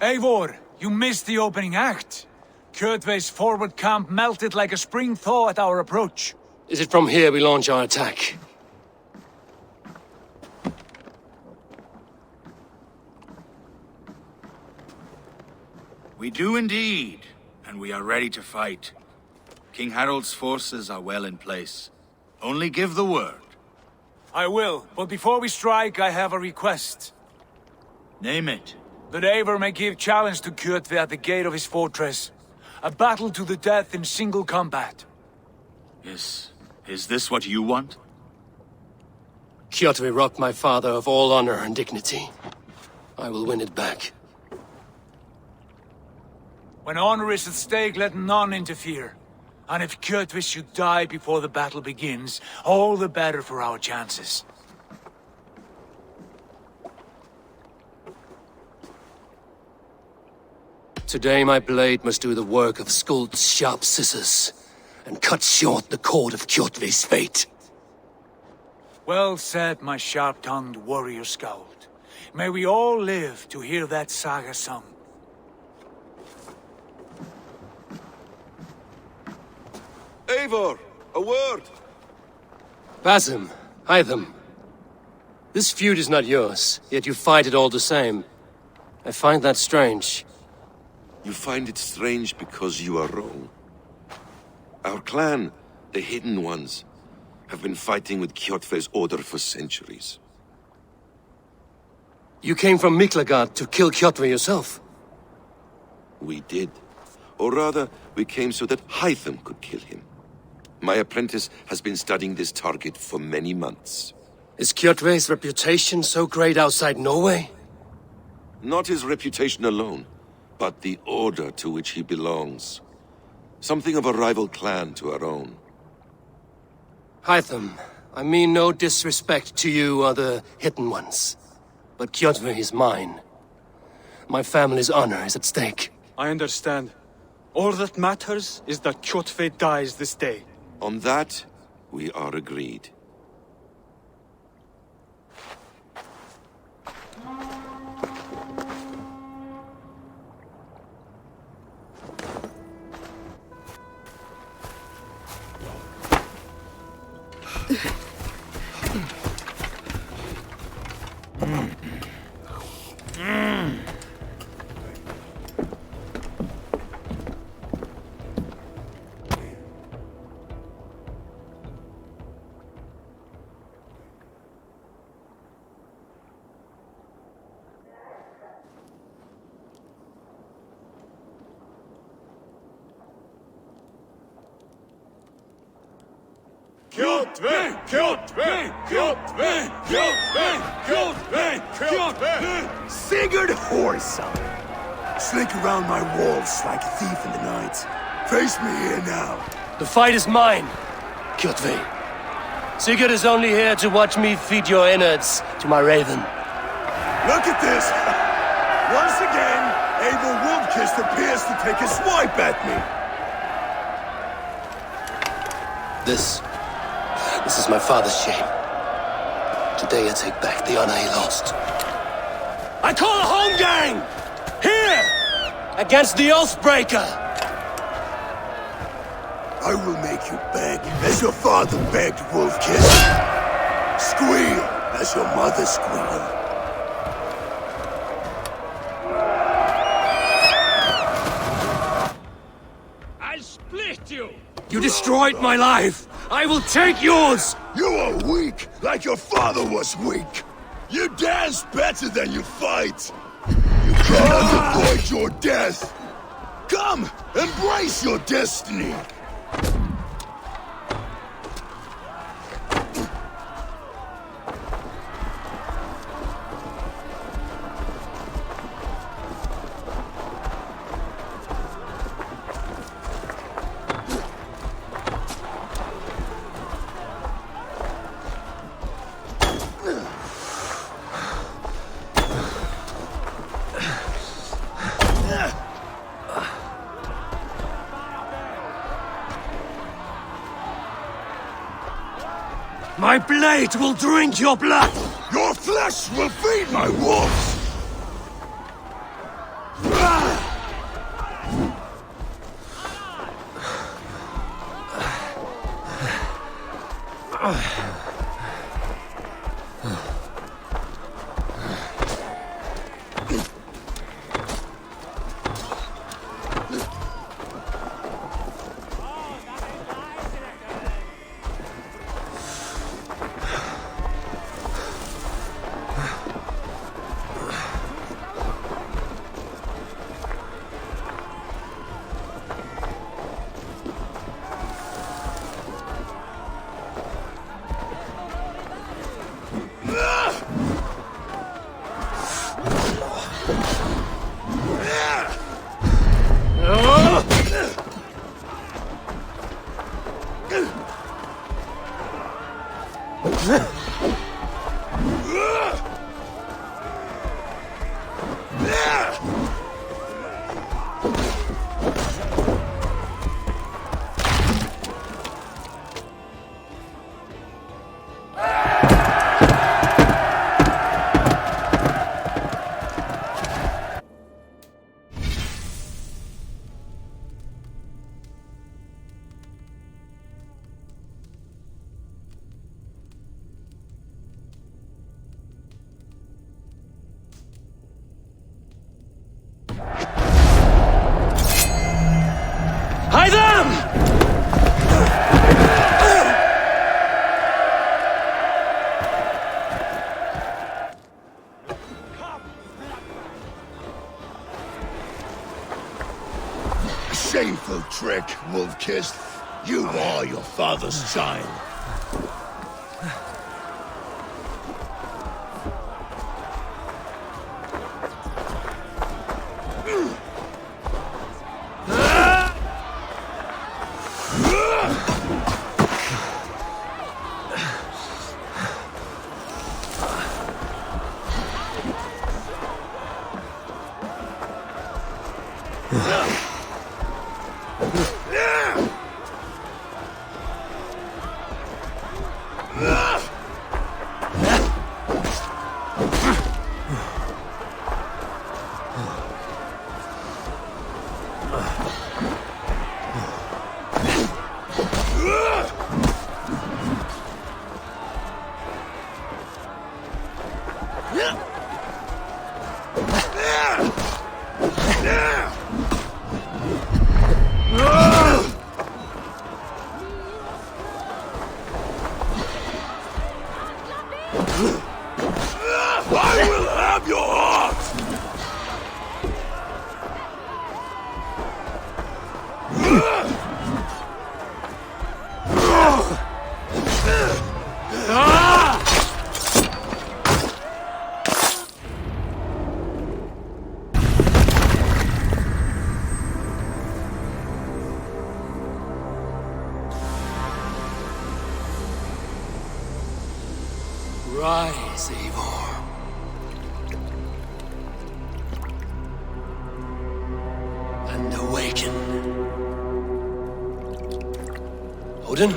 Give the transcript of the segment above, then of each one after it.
Eivor, you missed the opening act. Kjotve's forward camp melted like a spring thaw at our approach. Is it from here we launch our attack? We do indeed, and we are ready to fight. King Harald's forces are well in place. Only give the word. I will, but before we strike, I have a request. Name it. That Eivor may give challenge to Kjotve at the gate of his fortress. A battle to the death in single combat. Is this what you want? Kjotve robbed my father of all honor and dignity. I will win it back. When honor is at stake, let none interfere. And if Kjotve should die before the battle begins, all the better for our chances. Today my blade must do the work of Skuld's sharp scissors, and cut short the cord of Kjotve's fate. Well said, my sharp-tongued warrior Skald. May we all live to hear that saga sung. Eivor, a word! Basim, Hytham. This feud is not yours, yet you fight it all the same. I find that strange. You find it strange because you are wrong. Our clan, the Hidden Ones, have been fighting with Kjotve's order for centuries. You came from Miklagard to kill Kjotve yourself? We did. Or rather, we came so that Hytham could kill him. My apprentice has been studying this target for many months. Is Kjotve's reputation so great outside Norway? Not his reputation alone, but the order to which he belongs. Something of a rival clan to our own. Hytham, I mean no disrespect to you or the Hidden Ones. But Kjotve is mine. My family's honor is at stake. I understand. All that matters is that Kjotve dies this day. On that, we are agreed. Kjotve! Kjotve! Kjotve! Kjotve! Kjotve! Kjotve! Sigurd Horsa! Slink around my walls like a thief in the night. Face me here now. The fight is mine, Kjotve. Sigurd is only here to watch me feed your innards to my raven. Look at this! Once again, Eivor Wolfkist appears to take a swipe at me. This is my father's shame. Today I take back the honor he lost. I call a home gang! Here! Against the Oathbreaker! I will make you beg, as your father begged, Wolfkist. Squeal, as your mother squealed. I'll split you! You destroyed my life! I will take yours! You are weak, like your father was weak. You dance better than you fight. You cannot avoid your death. Come, embrace your destiny. My blade will drink your blood! Your flesh will feed my wolves! shameful trick, wolf-kissed. You are your father's child. I will have your heart! Rise, Eivor. And awaken. Odin?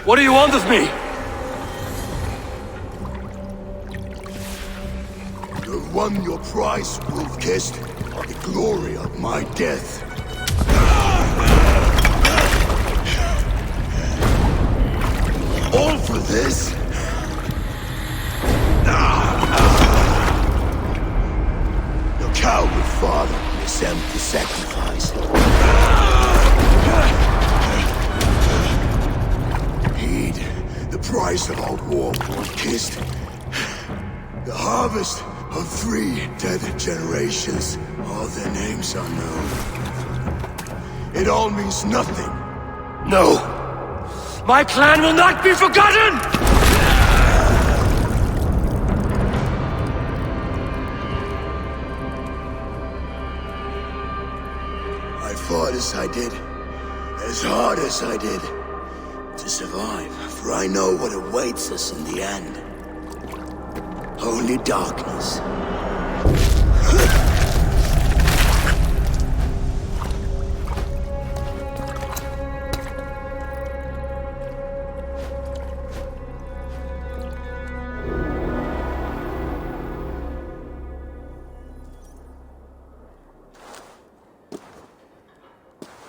What do you want of me? You've won your prize, wolf-kissed. The glory of my death. All for this? Your coward father is empty sacrifice. Heed the price of our war, wolf-kissed. The harvest of 3 dead generations. All their names unknown. It all means nothing. No! My clan will not be forgotten! I fought as I did, as hard as I did, to survive, for I know what awaits us in the end. Only darkness.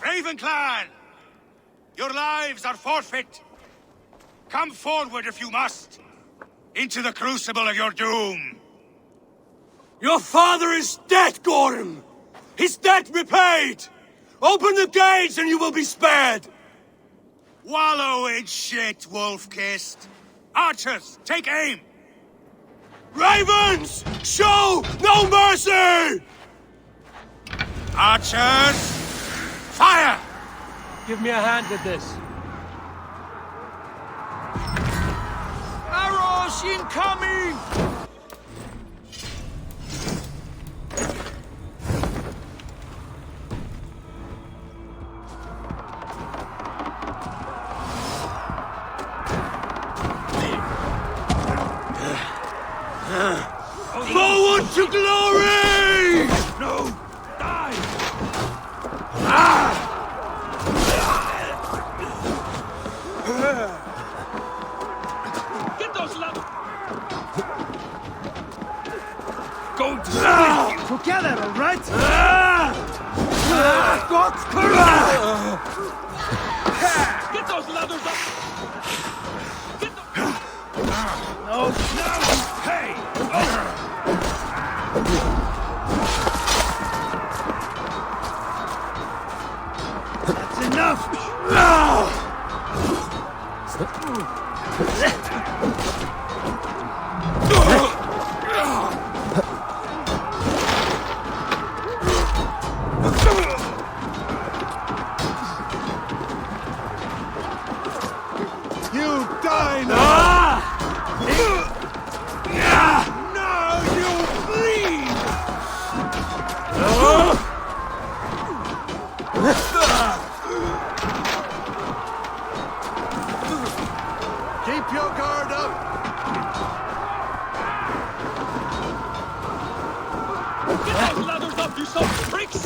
Raven Clan! Your lives are forfeit. Come forward if you must. Into the crucible of your doom. Your father is dead, Gorm! His debt repaid! Open the gates and you will be spared! Wallow in shit, wolf-kissed. Archers, take aim! Ravens! Show no mercy! Archers, fire! Give me a hand with this. Arrows incoming! Forward to glory! No! Die! Get those love! Going to split you! Together, all right? Get those leathers up! Get the... No! Hey! That's enough! Get those ladders up, you son of pricks!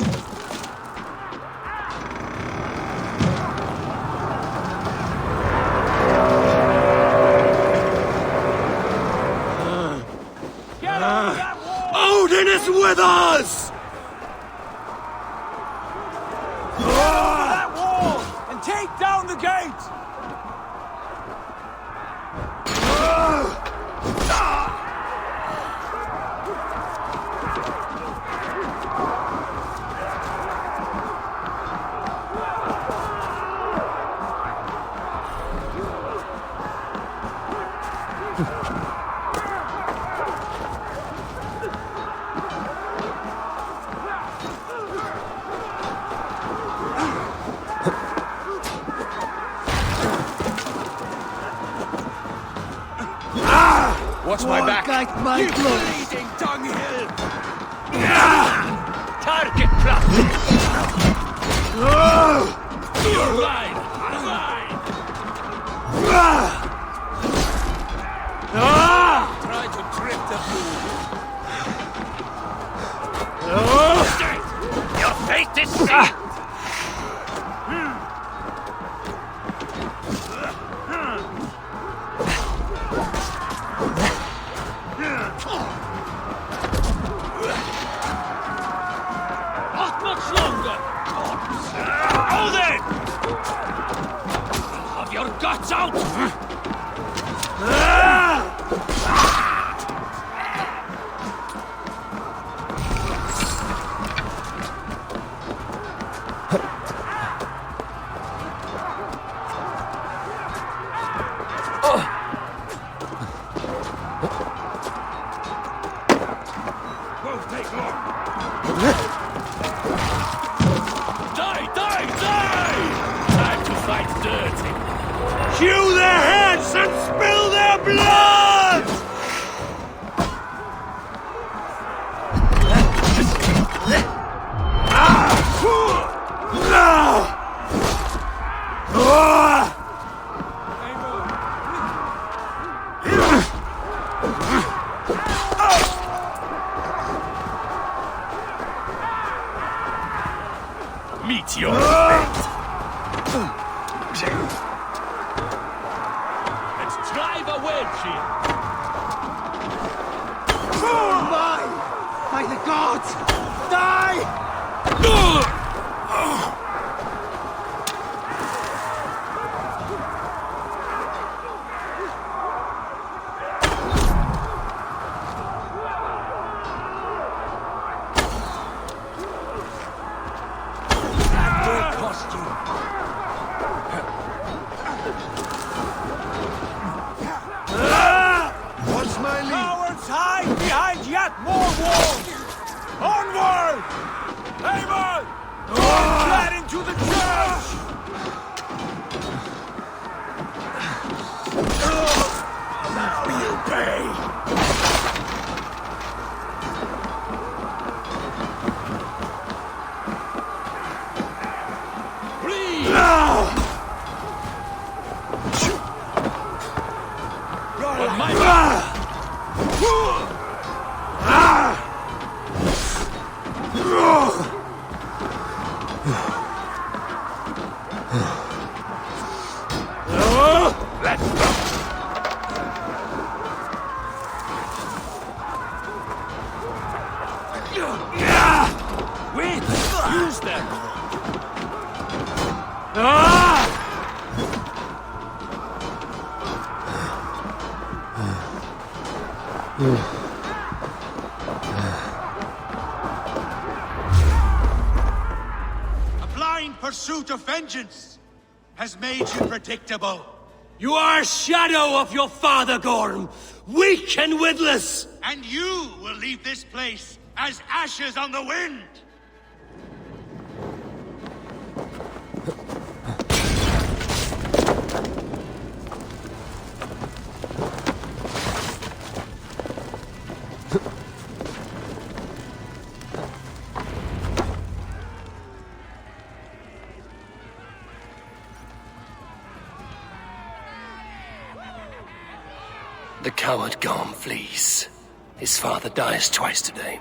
Get over that wall! Odin is with us! Over that wall! And take down the gate! Watch my back! Like my blood! Bleeding dunghill! Target practice! You're mine! Mine! Try to trip the fool! Your fate is sealed! Not much longer! Oh then! Have your guts out! Won't take long! Die! Die! Die! Time to fight dirty! Hew their heads and spill their blood! Meet your fate! Let's drive a wedge in! By the gods! Die! Their costume! What's my lead? Cowards hide behind yet more walls! Onward! Haman! Get into the church! Now you pay! Please! On my back! Let's go! Wait! Use them! A blind pursuit of vengeance has made you predictable. You are a shadow of your father, Gorm! Weak and witless! And you will leave this place as ashes on the wind! The coward Gorm flees. His father dies twice today.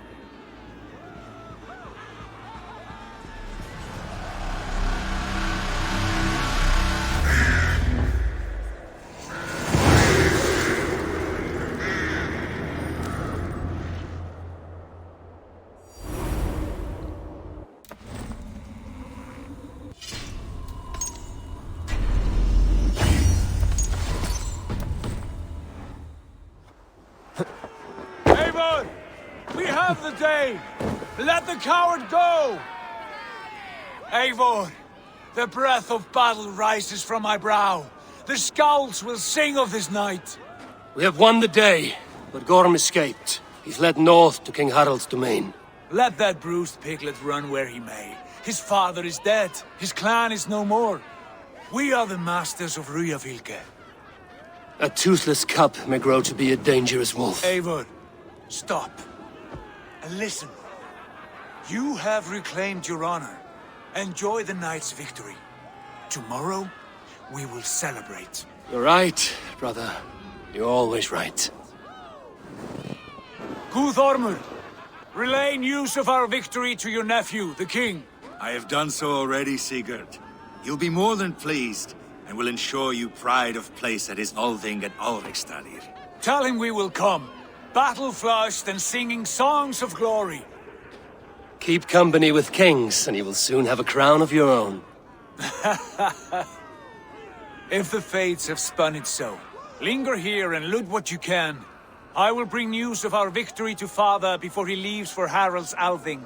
We have the day! Let the coward go! Eivor, the breath of battle rises from my brow. The Scouts will sing of this night. We have won the day, but Gorm escaped. He's led north to King Harald's domain. Let that bruised piglet run where he may. His father is dead. His clan is no more. We are the masters of Ryjavilke. A toothless cub may grow to be a dangerous wolf. Eivor, stop. And listen. You have reclaimed your honor. Enjoy the night's victory. Tomorrow, we will celebrate. You're right, brother. You're always right. Guthormur, relay news of our victory to your nephew, the king. I have done so already, Sigurd. He'll be more than pleased, and will ensure you pride of place at his Althing at Alrikstadir. Tell him we will come, battle-flushed and singing songs of glory. Keep company with kings, and you will soon have a crown of your own. If the fates have spun it so, linger here and loot what you can. I will bring news of our victory to father before he leaves for Harald's Althing.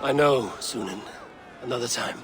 I know, Sunan. Another time.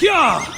Yeah!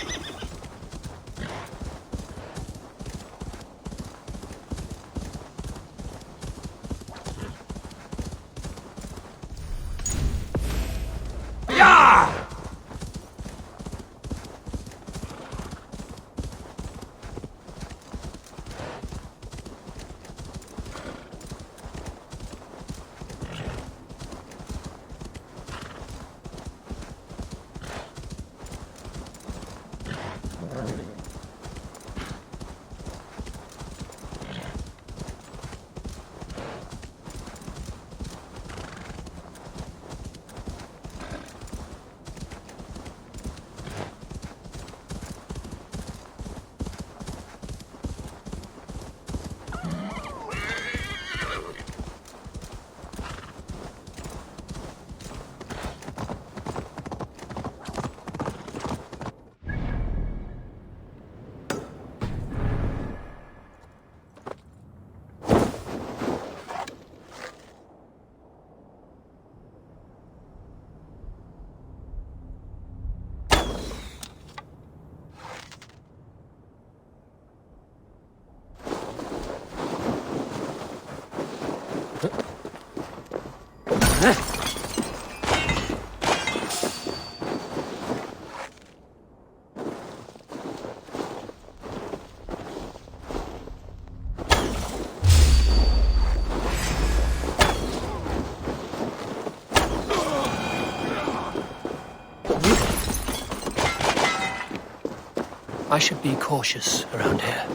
I should be cautious around here.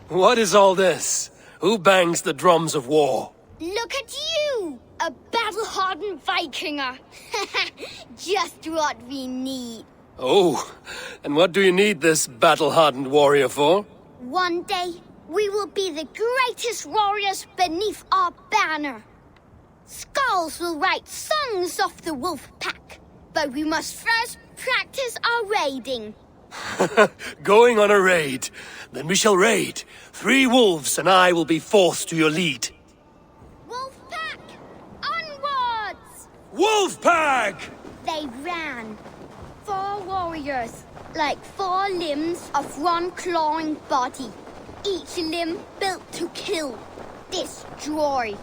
What is all this? Who bangs the drums of war? Look at you! A battle-hardened Vikinger! Just what we need. Oh, and what do you need this battle-hardened warrior for? One day, we will be the greatest warriors beneath our banner. Skulls will write songs of the wolf pack, but we must first practice our raiding. Going on a raid. Then we shall raid. 3 wolves and I will be forced to your lead. Wolf pack! Onwards! Wolf pack! They ran. 4 warriors, like 4 limbs of one clawing body. Each limb built to kill, destroy.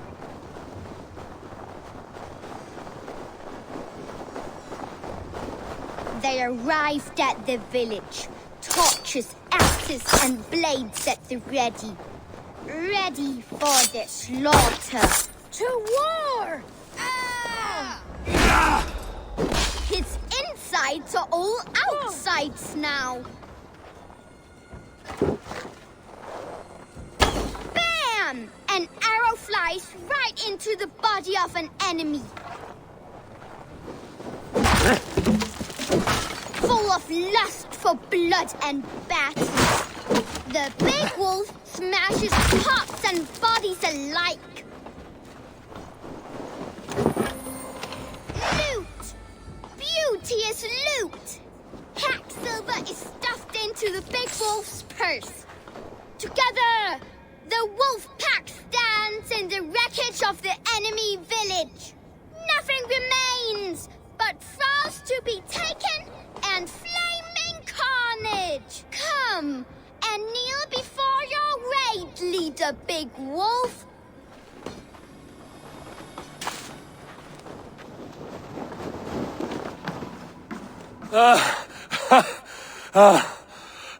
They arrived at the village. Torches, axes, and blades at the ready. ready for the slaughter. To war! His insides are all outsides now. Bam! An arrow flies right into the body of an enemy. Full of lust for blood and battle, the big wolf smashes hearts and bodies alike. Loot! Beauteous loot! Hack silver is stuffed into the big wolf's purse. Together, the wolf pack stands in the wreckage of the enemy village. Nothing remains but thralls to be taken and flaming carnage. Come and kneel before your raid leader, Big Wolf.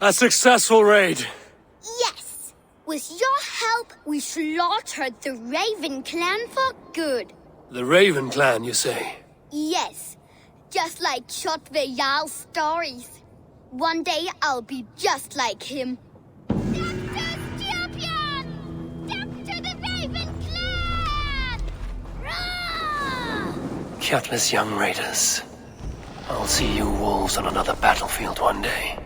A successful raid. Yes. With your help, we slaughtered the Raven clan for good. The Raven clan, you say? Yes. Just like Chotve Jarl's stories. One day I'll be just like him. Dr. Scorpion! Capture the Raven clan! Roar! Countless young raiders. I'll see you wolves on another battlefield one day.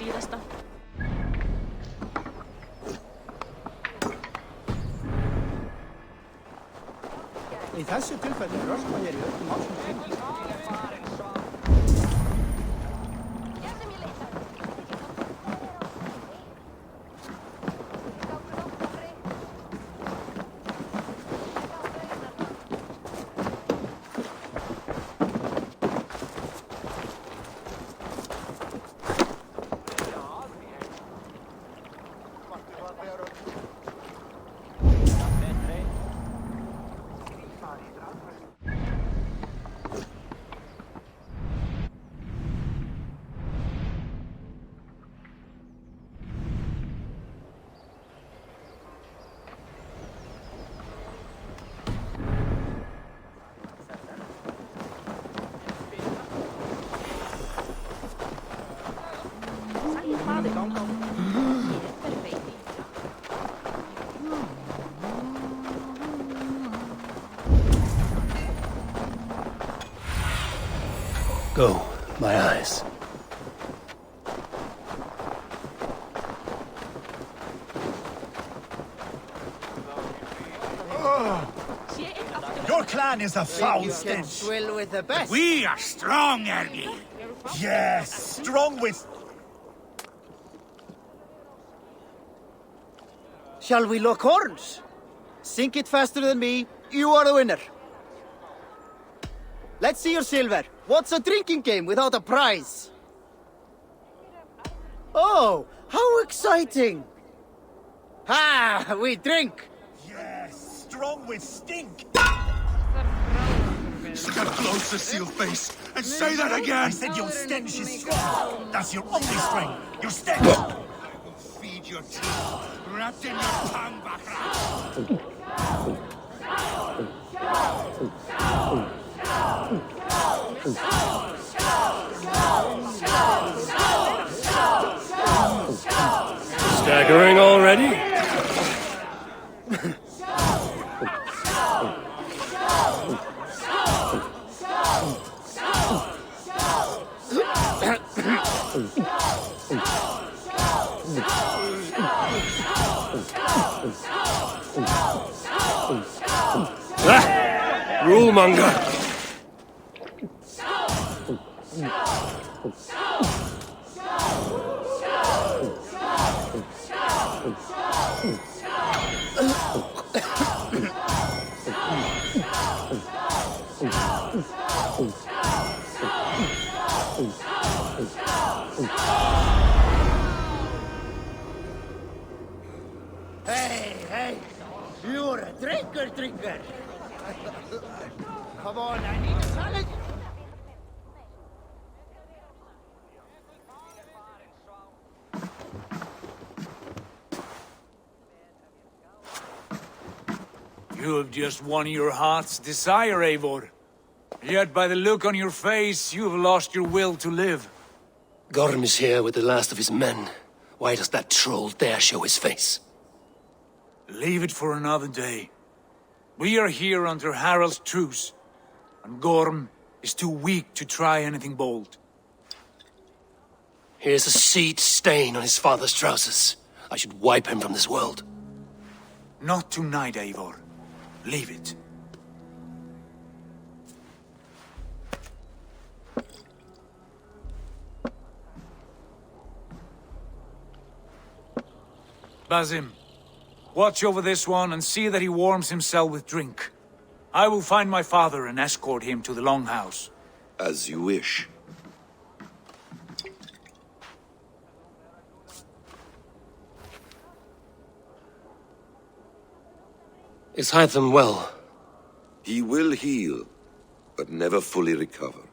sidasta. Í þessu tilfelli röskva ég í öllum ásum. Go, my eyes. Your clan is a foul stench. Swill with the best. We are strong, Ergi. Yes, strong with... Shall we lock horns? Sink it faster than me. You are the winner. Let's see your silver. What's a drinking game without a prize? Oh, how exciting! Ha! We drink! Yes, strong with stink. Step closer, seal face, and say that I again! said your stench is strong. That's your only strength. Your stench. Feed your teeth, wrapped in your tongue, Bahram! Staggering already? Rulemonger! Hey! You're a drinker! Come on, I need a salad! You have just won your heart's desire, Eivor. Yet by the look on your face, you have lost your will to live. Gorm is here with the last of his men. Why does that troll dare show his face? Leave it for another day. We are here under Harald's truce, and Gorm is too weak to try anything bold. Here's a seed stain on his father's trousers. I should wipe him from this world. Not tonight, Eivor. Leave it. Basim, watch over this one and see that he warms himself with drink. I will find my father and escort him to the Longhouse. As you wish. Is Hytham well? He will heal, but never fully recover.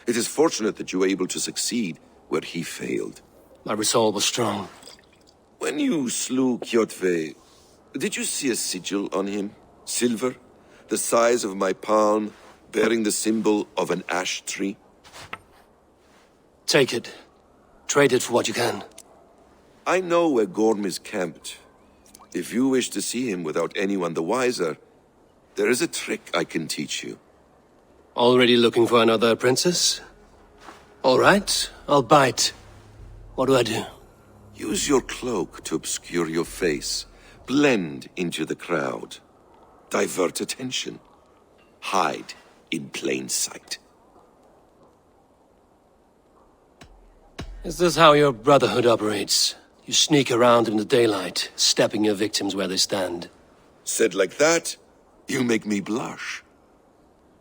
It is fortunate that you were able to succeed where he failed. My resolve was strong. When you slew Kjotve, did you see a sigil on him? Silver? The size of my palm, bearing the symbol of an ash tree? Take it. Trade it for what you can. I know where Gorm is camped. If you wish to see him without anyone the wiser, there is a trick I can teach you. Already looking for another princess? All right, I'll bite. What do I do? Use your cloak to obscure your face. Blend into the crowd. Divert attention. Hide in plain sight. Is this how your brotherhood operates? You sneak around in the daylight, stepping your victims where they stand. Said like that, you make me blush.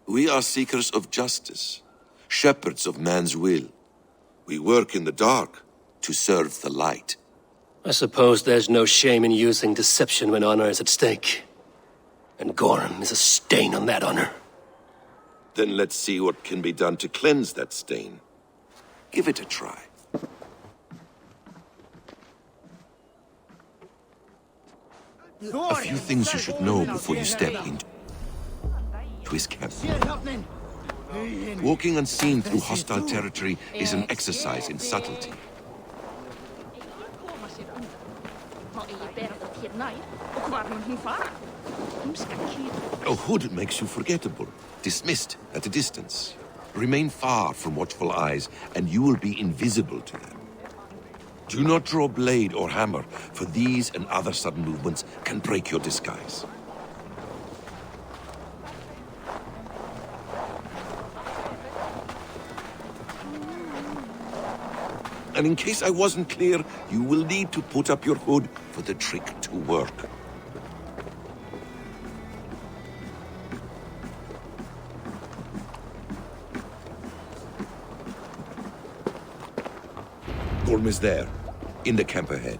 We are seekers of justice, shepherds of man's will. We work in the dark to serve the light. I suppose there's no shame in using deception when honor is at stake. And Gorm is a stain on that honor. Then let's see what can be done to cleanse that stain. Give it a try. A few things you should know before you step into his camp. Walking unseen through hostile territory is an exercise in subtlety. A hood makes you forgettable, dismissed at a distance. Remain far from watchful eyes, and you will be invisible to them. Do not draw blade or hammer, for these and other sudden movements can break your disguise. And in case I wasn't clear, you will need to put up your hood for the trick to work. Gorm is there, in the camp ahead.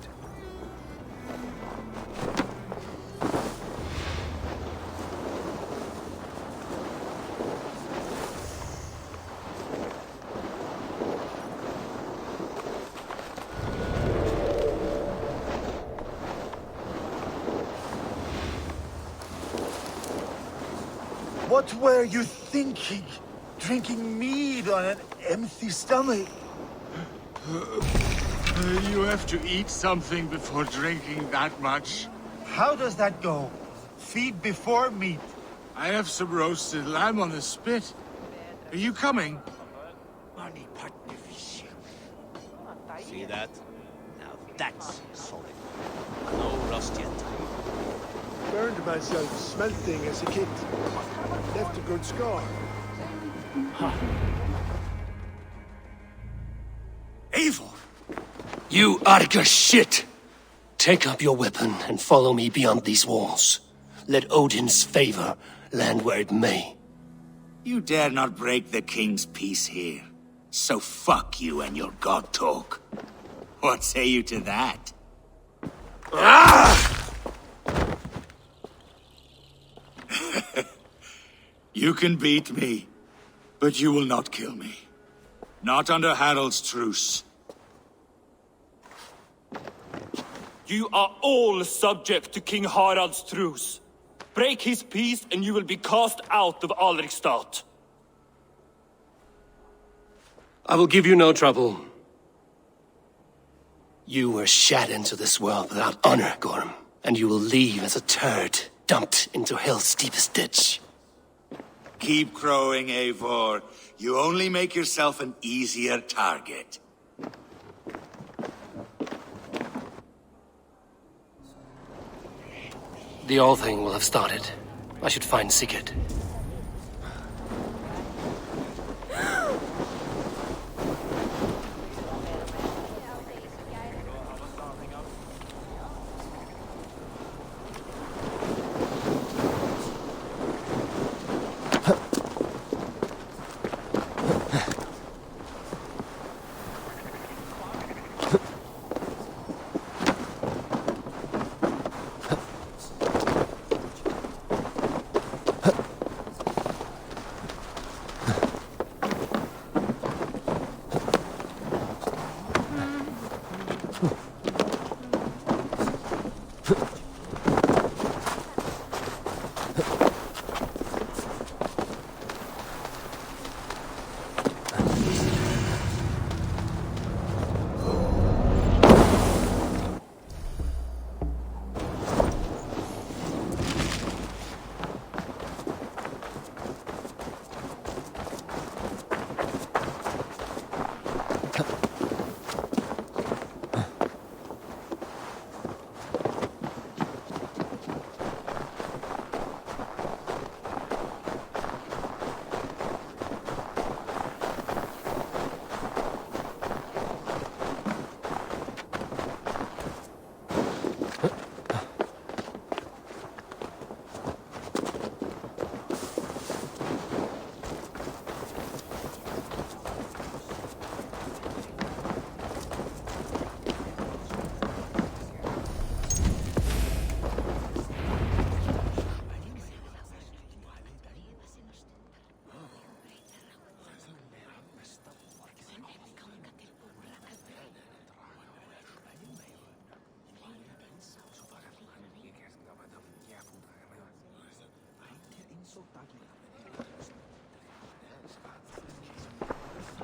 What were you thinking? Drinking mead on an empty stomach? You have to eat something before drinking that much. How does that go? Feed before meat. I have some roasted lamb on the spit. Are you coming? See that? Now that's solid. No rust yet. Burned myself smelting as a kid. Left a good scar. Eivor! You Arger shit! Take up your weapon and follow me beyond these walls. Let Odin's favor land where it may. You dare not break the king's peace here. So fuck you and your god talk. What say you to that? You can beat me, but you will not kill me. Not under Harald's truce. You are all subject to King Harald's truce. Break his peace and you will be cast out of Alrikstad. I will give you no trouble. You were shat into this world without honor, Gorm, and you will leave as a turd dumped into hell's deepest ditch. Keep crowing, Eivor. You only make yourself an easier target. The All Thing will have started. I should find Sigurd.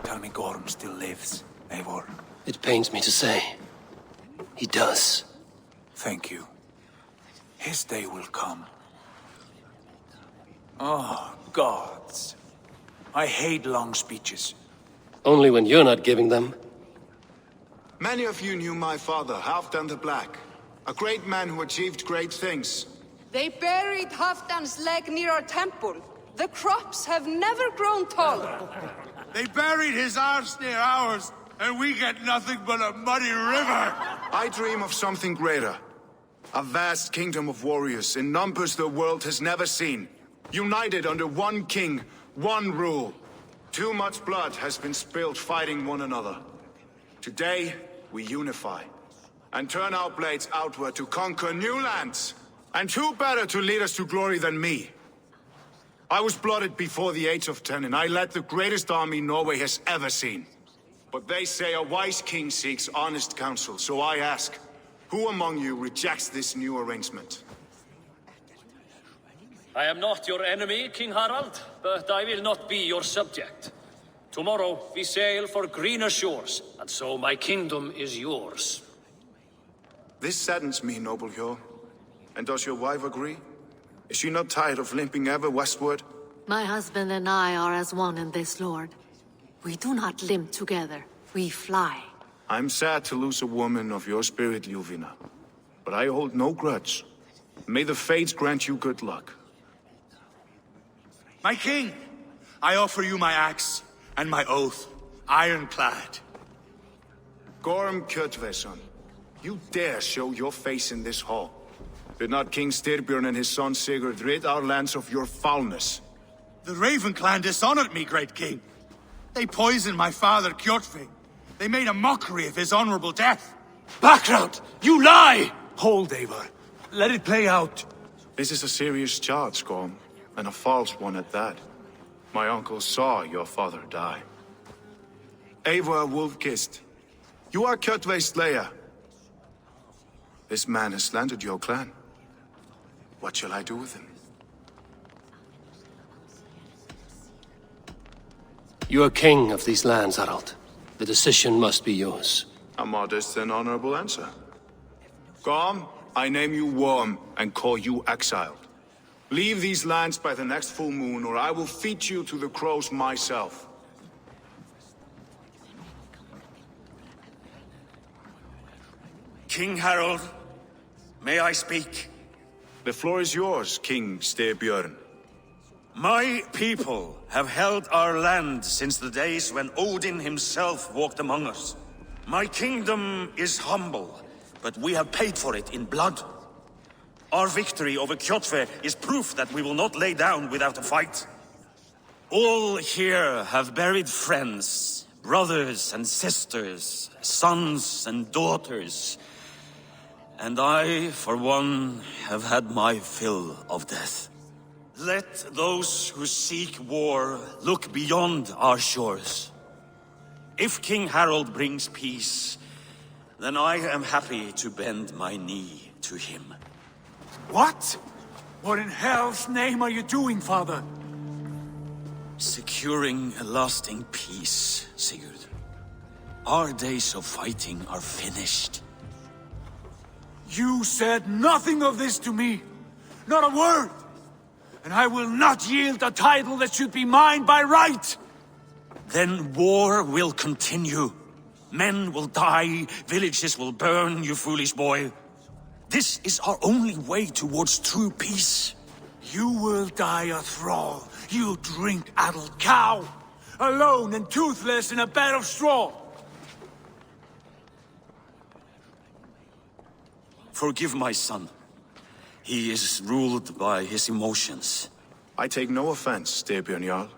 Tell me Gorm still lives, Eivor. It pains me to say. He does. Thank you. His day will come. Oh, gods. I hate long speeches. Only when you're not giving them. Many of you knew my father, Halfdan the Black. A great man who achieved great things. They buried Halfdan's leg near our temple. The crops have never grown taller. They buried his arse near ours, and we get nothing but a muddy river! I dream of something greater. A vast kingdom of warriors in numbers the world has never seen. United under one king, one rule. Too much blood has been spilled fighting one another. Today, we unify. And turn our blades outward to conquer new lands. And who better to lead us to glory than me? I was blooded before the age of 10, and I led the greatest army Norway has ever seen. But they say a wise king seeks honest counsel, so I ask, who among you rejects this new arrangement? I am not your enemy, King Harald, but I will not be your subject. Tomorrow we sail for greener shores, and so my kingdom is yours. This saddens me, noble Hjor. And does your wife agree? Is she not tired of limping ever westward? My husband and I are as one in this, Lord. We do not limp together, we fly. I'm sad to lose a woman of your spirit, Ljuvina. But I hold no grudge. May the fates grant you good luck. My king, I offer you my axe and my oath, ironclad. Gorm Kjotveson, you dare show your face in this hall. Did not King Styrbjörn and his son Sigurd rid our lands of your foulness? The Raven clan dishonored me, great king. They poisoned my father, Kjotve. They made a mockery of his honorable death. Background! You lie! Hold, Eivor. Let it play out. This is a serious charge, Gorm, and a false one at that. My uncle saw your father die. Eivor Wolf-Kissed, you are Kjotve's slayer. This man has slandered your clan. What shall I do with him? You are king of these lands, Harald. The decision must be yours. A modest and honorable answer. Gorm, I name you Worm and call you exiled. Leave these lands by the next full moon, or I will feed you to the crows myself. King Harold, may I speak? The floor is yours, King Styrbjörn. My people have held our land since the days when Odin himself walked among us. My kingdom is humble, but we have paid for it in blood. Our victory over Kjotve is proof that we will not lay down without a fight. All here have buried friends, brothers and sisters, sons and daughters. And I, for one, have had my fill of death. Let those who seek war look beyond our shores. If King Harold brings peace, then I am happy to bend my knee to him. What? What in hell's name are you doing, father? Securing a lasting peace, Sigurd. Our days of fighting are finished. You said nothing of this to me. Not a word. And I will not yield a title that should be mine by right. Then war will continue. Men will die, villages will burn, you foolish boy. This is our only way towards true peace. You will die a thrall. You drink-addled cow. Alone and toothless in a bed of straw. Forgive my son. He is ruled by his emotions. I take no offense, Styrbjörn Jarl,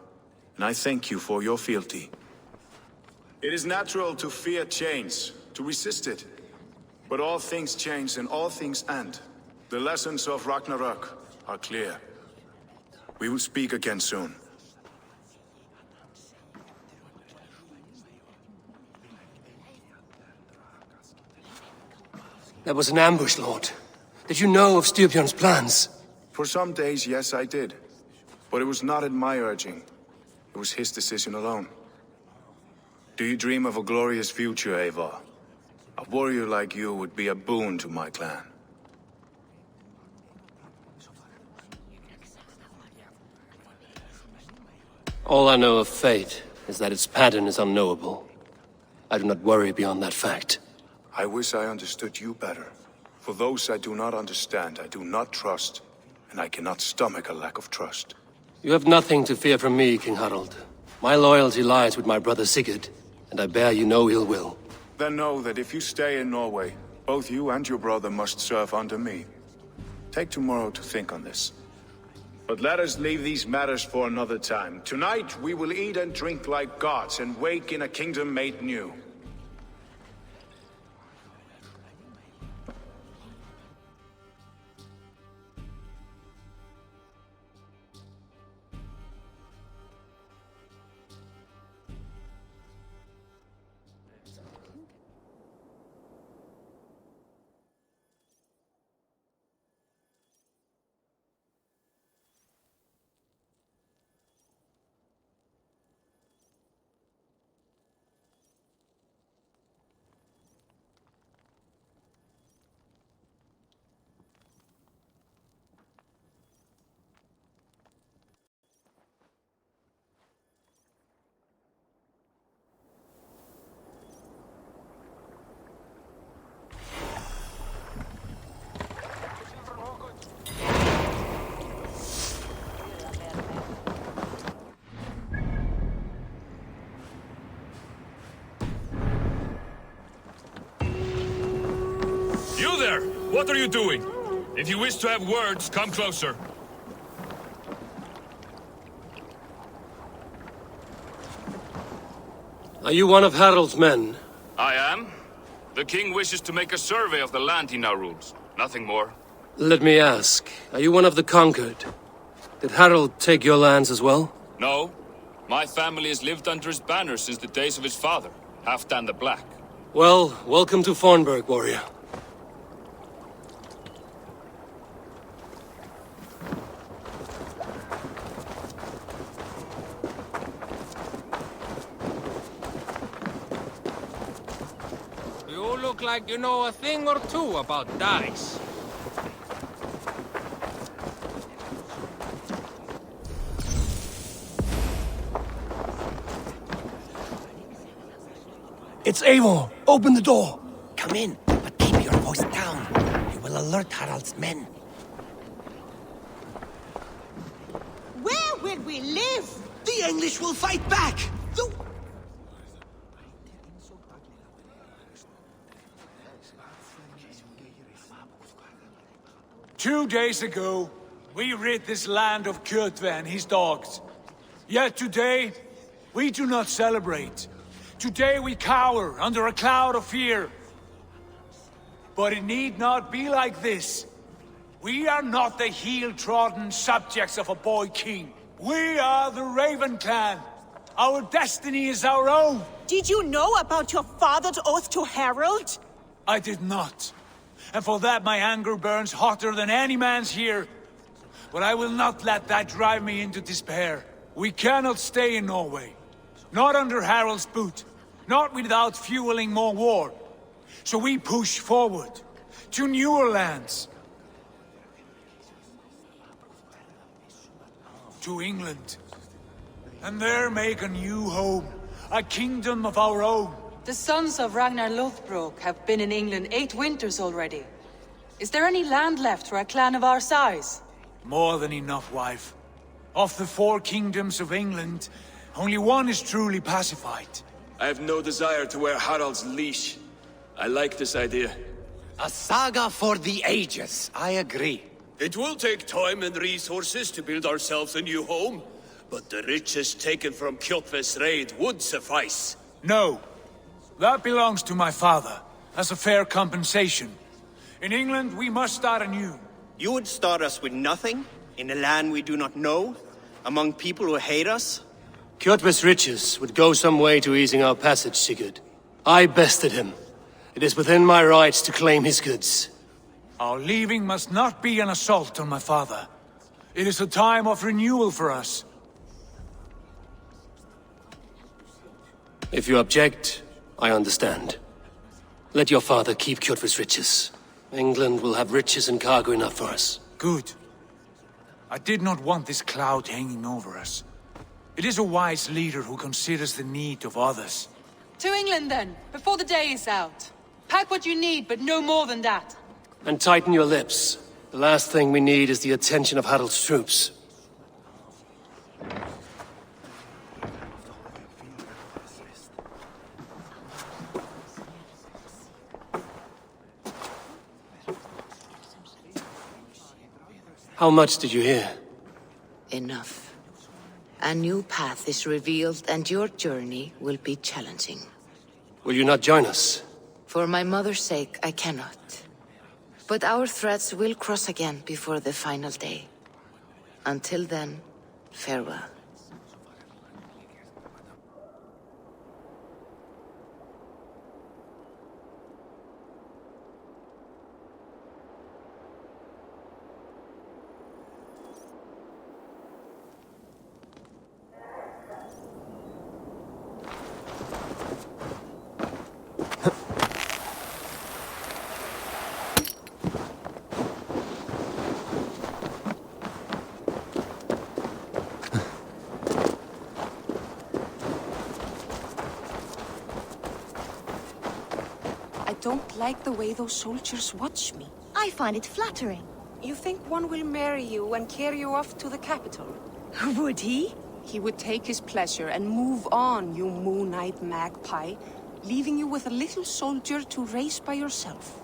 and I thank you for your fealty. It is natural to fear change, to resist it. But all things change and all things end. The lessons of Ragnarok are clear. We will speak again soon. That was an ambush, Lord. Did you know of Styrbjörn's plans? For some days, yes, I did. But it was not at my urging. It was his decision alone. Do you dream of a glorious future, Eivor? A warrior like you would be a boon to my clan. All I know of fate is that its pattern is unknowable. I do not worry beyond that fact. I wish I understood you better. For those I do not understand, I do not trust, and I cannot stomach a lack of trust. You have nothing to fear from me, King Harald. My loyalty lies with my brother Sigurd, and I bear you no ill will. Then know that if you stay in Norway, both you and your brother must serve under me. Take tomorrow to think on this. But let us leave these matters for another time. Tonight we will eat and drink like gods and wake in a kingdom made new. You there! What are you doing? If you wish to have words, come closer. Are you one of Harald's men? I am. The king wishes to make a survey of the land he now rules. Nothing more. Let me ask, are you one of the conquered? Did Harald take your lands as well? No. My family has lived under his banner since the days of his father, Halfdan the Black. Well, welcome to Fornburg, warrior. You look like you know a thing or two about dice. It's Eivor! Open the door! Come in, but keep your voice down. You will alert Harald's men. Where will we live? The English will fight back! 2 days ago, we rid this land of Kjotve and his dogs. Yet today, we do not celebrate. Today we cower under a cloud of fear. But it need not be like this. We are not the heel-trodden subjects of a boy king. We are the Raven clan. Our destiny is our own. Did you know about your father's oath to Harald? I did not. And for that my anger burns hotter than any man's here. But I will not let that drive me into despair. We cannot stay in Norway. Not under Harald's boot. Not without fueling more war. So we push forward. To newer lands. To England. And there make a new home. A kingdom of our own. The sons of Ragnar Lothbrok have been in England 8 winters already. Is there any land left for a clan of our size? More than enough, wife. Of the 4 kingdoms of England, only one is truly pacified. I have no desire to wear Harald's leash. I like this idea. A saga for the ages, I agree. It will take time and resources to build ourselves a new home, but the riches taken from Kjotve's raid would suffice. No. That belongs to my father, as a fair compensation. In England, we must start anew. You would start us with nothing? In a land we do not know? Among people who hate us? Kjotve's riches would go some way to easing our passage, Sigurd. I bested him. It is within my rights to claim his goods. Our leaving must not be an assault on my father. It is a time of renewal for us. If you object, I understand. Let your father keep Kjotve's riches. England will have riches and cargo enough for us. Good. I did not want this cloud hanging over us. It is a wise leader who considers the need of others. To England, then, before the day is out. Pack what you need, but no more than that. And tighten your lips. The last thing we need is the attention of Harold's troops. How much did you hear? Enough. A new path is revealed, and your journey will be challenging. Will you not join us? For my mother's sake, I cannot. But our threads will cross again before the final day. Until then, farewell. I don't like the way those soldiers watch me. I find it flattering. You think one will marry you and carry you off to the capital? Would he? He would take his pleasure and move on, you moon-eyed magpie, leaving you with a little soldier to raise by yourself.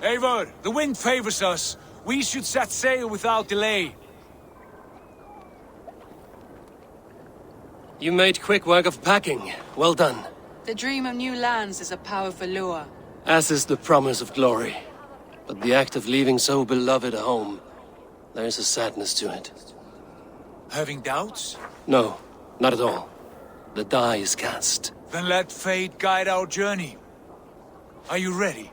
Eivor, the wind favors us. We should set sail without delay. You made quick work of packing. Well done. The dream of new lands is a powerful lure. As is the promise of glory. But the act of leaving so beloved a home, there is a sadness to it. Having doubts? No, not at all. The die is cast. Then let fate guide our journey. Are you ready?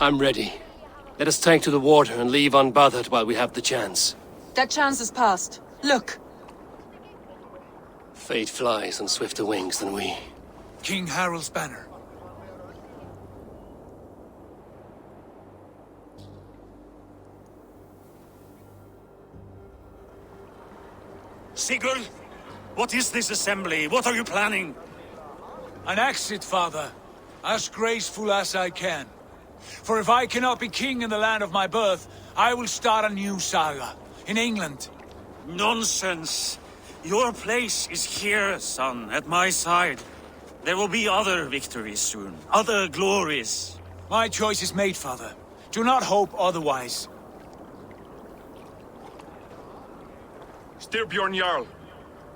I'm ready. Let us take to the water and leave unbothered while we have the chance. That chance is past. Look! Fate flies on swifter wings than we. King Harald's banner. Sigurd! What is this assembly? What are you planning? An exit, father. As graceful as I can. For if I cannot be king in the land of my birth, I will start a new saga. In England. Nonsense! Your place is here, son, at my side. There will be other victories soon. Other glories. My choice is made, father. Do not hope otherwise. Styrbjorn Jarl.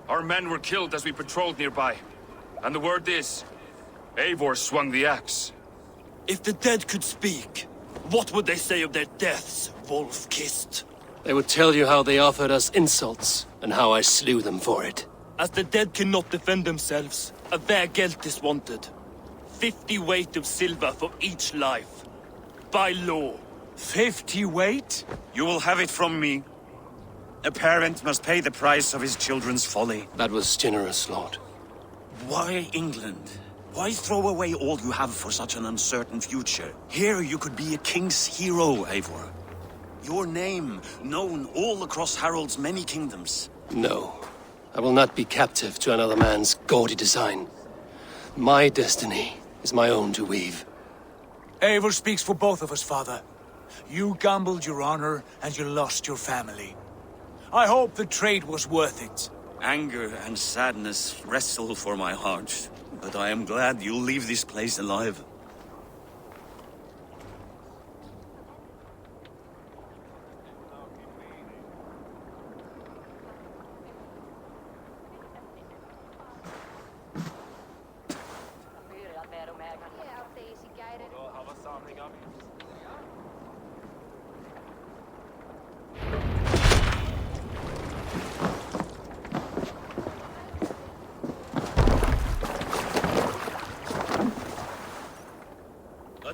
Our men were killed as we patrolled nearby. And the word is, Eivor swung the axe. If the dead could speak, what would they say of their deaths, wolf-kissed? They would tell you how they offered us insults, and how I slew them for it. As the dead cannot defend themselves, a vergelt is wanted. 50 weight of silver for each life. By law. 50 weight? You will have it from me. A parent must pay the price of his children's folly. That was generous, Lord. Why England? Why throw away all you have for such an uncertain future? Here you could be a king's hero, Eivor. Your name known all across Harald's many kingdoms. No. I will not be captive to another man's gaudy design. My destiny is my own to weave. Eivor speaks for both of us, father. You gambled your honor, and you lost your family. I hope the trade was worth it. Anger and sadness wrestle for my heart. But I am glad you'll leave this place alive.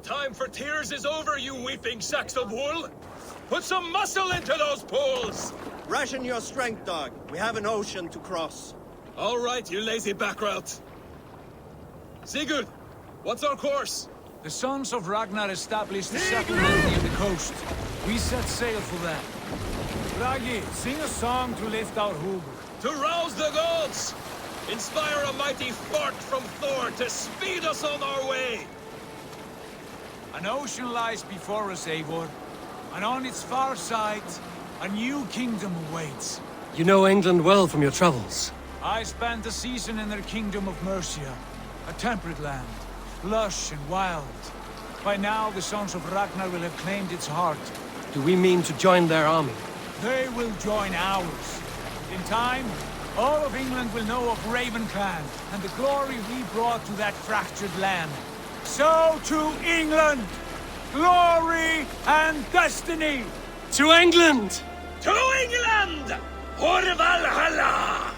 Time for tears is over, you weeping sacks of wool! Put some muscle into those pulls! Ration your strength, dog. We have an ocean to cross. All right, you lazy backrout. Sigurd, what's our course? The sons of Ragnar established a settlement near the coast. We set sail for that. Bragi, sing a song to lift our hubel. To rouse the gods! Inspire a mighty fart from Thor to speed us on our way! An ocean lies before us, Eivor. And on its far side, a new kingdom awaits. You know England well from your travels. I spent a season in their kingdom of Mercia. A temperate land, lush and wild. By now, the sons of Ragnar will have claimed its heart. Do we mean to join their army? They will join ours. In time, all of England will know of Raven Clan and the glory we brought to that fractured land. So to England! Glory and destiny! To England! To England! For Valhalla!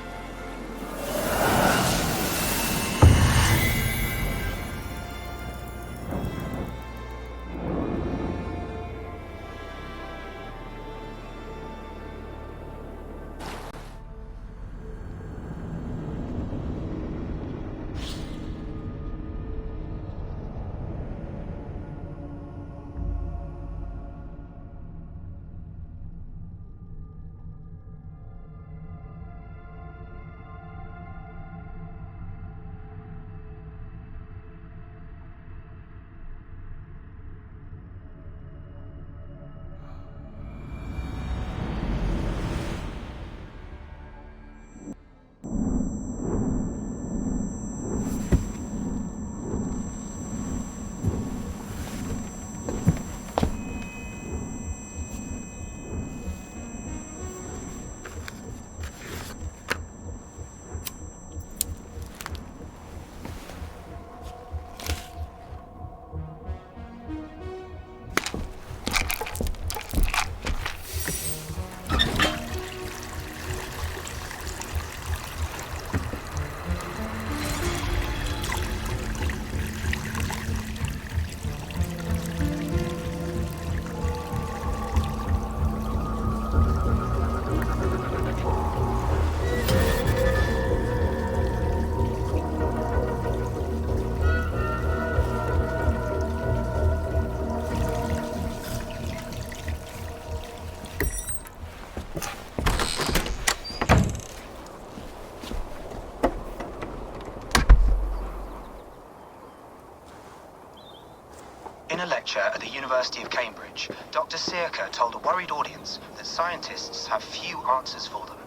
In a lecture at the University of Cambridge, Dr. Sirka told a worried audience that scientists have few answers for them.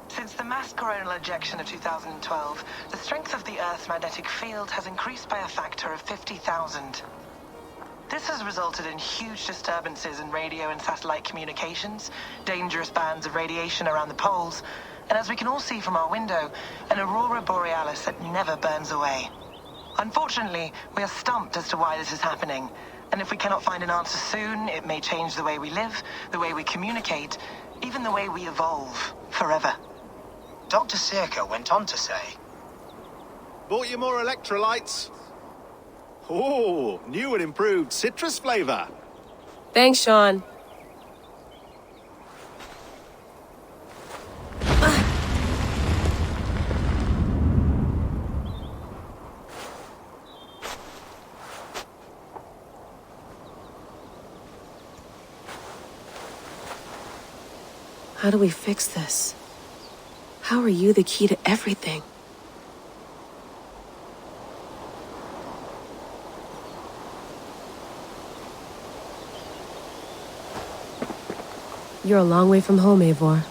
Since the mass coronal ejection of 2012, the strength of the Earth's magnetic field has increased by a factor of 50,000. This has resulted in huge disturbances in radio and satellite communications, dangerous bands of radiation around the poles, and as we can all see from our window, an aurora borealis that never burns away. Unfortunately, we are stumped as to why this is happening, and if we cannot find an answer soon, it may change the way we live, the way we communicate, even the way we evolve, forever. Dr. Sirka went on to say, Bought you more electrolytes? Oh, new and improved citrus flavor. Thanks, Sean. How do we fix this? How are you the key to everything? You're a long way from home, Eivor.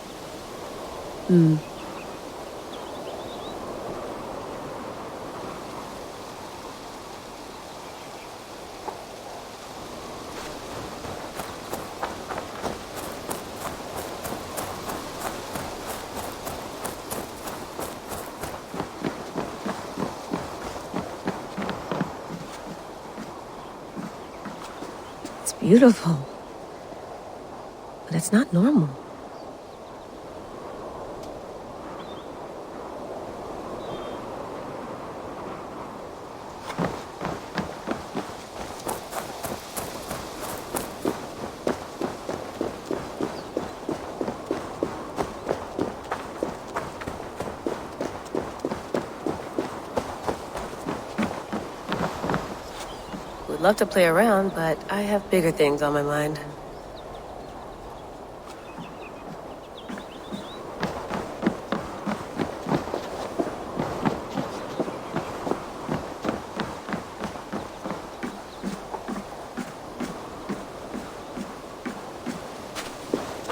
It's beautiful. But it's not normal. love to play around, but I have bigger things on my mind.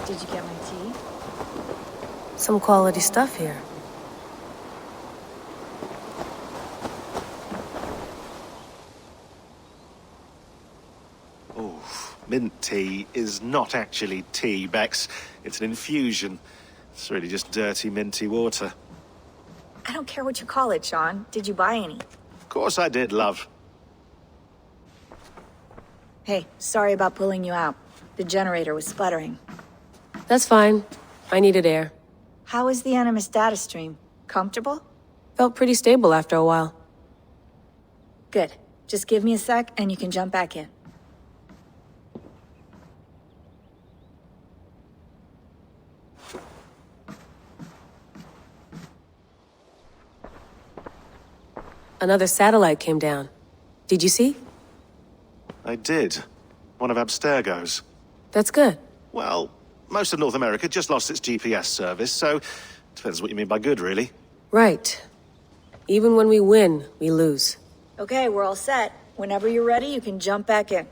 Did you get my tea? Some quality stuff here. Mint tea is not actually tea, Bex. It's an infusion. It's really just dirty, minty water. I don't care what you call it, Sean. Did you buy any? Of course I did, love. Hey, sorry about pulling you out. The generator was sputtering. That's fine. I needed air. How is the Animus data stream? Comfortable? Felt pretty stable after a while. Good. Just give me a sec and you can jump back in. Another satellite came down. Did you see? I did. One of Abstergo's. That's good. Well, most of North America just lost its GPS service, so depends what you mean by good, really. Right. Even when we win, we lose. Okay, we're all set. Whenever you're ready, you can jump back in.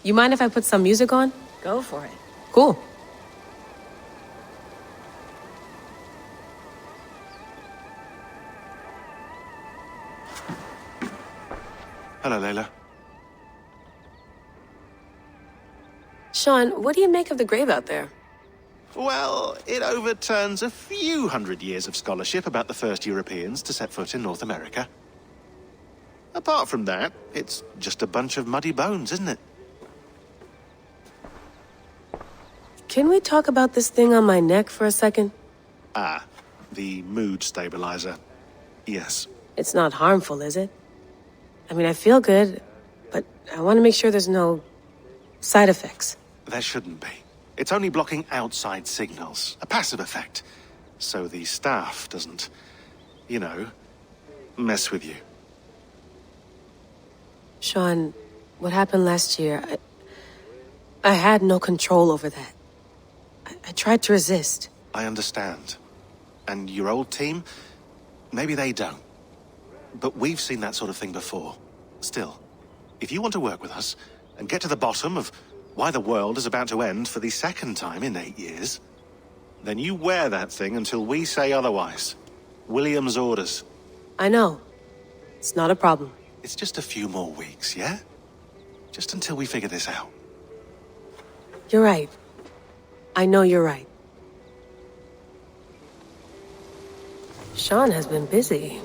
You mind if I put some music on? Go for it. Cool. Hello, Layla. Sean, what do you make of the grave out there? Well, it overturns a few hundred years of scholarship about the first Europeans to set foot in North America. Apart from that, it's just a bunch of muddy bones, isn't it? Can we talk about this thing on my neck for a second? Ah, the mood stabilizer. Yes. It's not harmful, is it? I mean, I feel good, but I want to make sure there's no side effects. There shouldn't be. It's only blocking outside signals, a passive effect. So the staff doesn't, you know, mess with you. Sean, what happened last year, I had no control over that. I tried to resist. I understand. And your old team, maybe they don't. But we've seen that sort of thing before. Still, if you want to work with us and get to the bottom of why the world is about to end for the second time in 8 years, then you wear that thing until we say otherwise. William's orders. I know. It's not a problem. It's just a few more weeks, yeah? Just until we figure this out. You're right. I know you're right. Sean has been busy.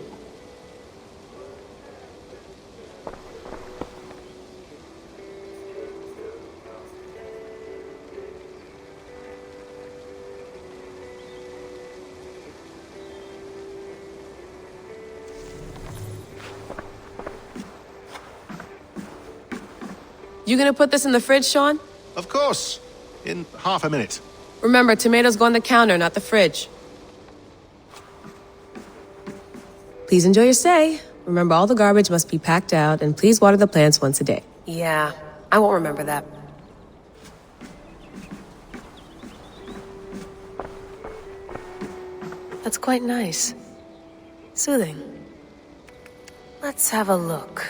You gonna put this in the fridge, Sean? Of course. In half a minute. Remember, tomatoes go on the counter, not the fridge. Please enjoy your stay. Remember, all the garbage must be packed out, and please water the plants once a day. Yeah, I won't remember that. That's quite nice. Soothing. Let's have a look.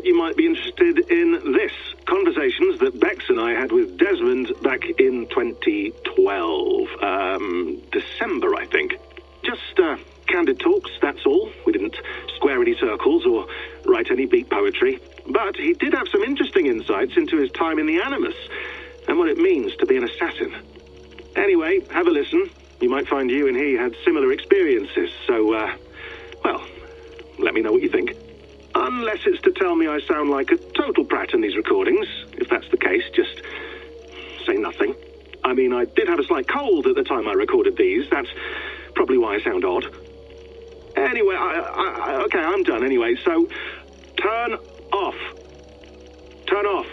you might be interested in this. Conversations that Bex and I had with Desmond back in 2012. December, I think. Just, candid talks, that's all. We didn't square any circles or write any beat poetry. But he did have some interesting insights into his time in the Animus and what it means to be an assassin. Anyway, have a listen. You might find you and he had similar experiences, so, well, let me know what you think. Unless it's to tell me I sound like a total prat in these recordings. If that's the case, just say nothing. I mean, I did have a slight cold at the time I recorded these. That's probably why I sound odd. Anyway, okay, I'm done anyway, so turn off. Turn off.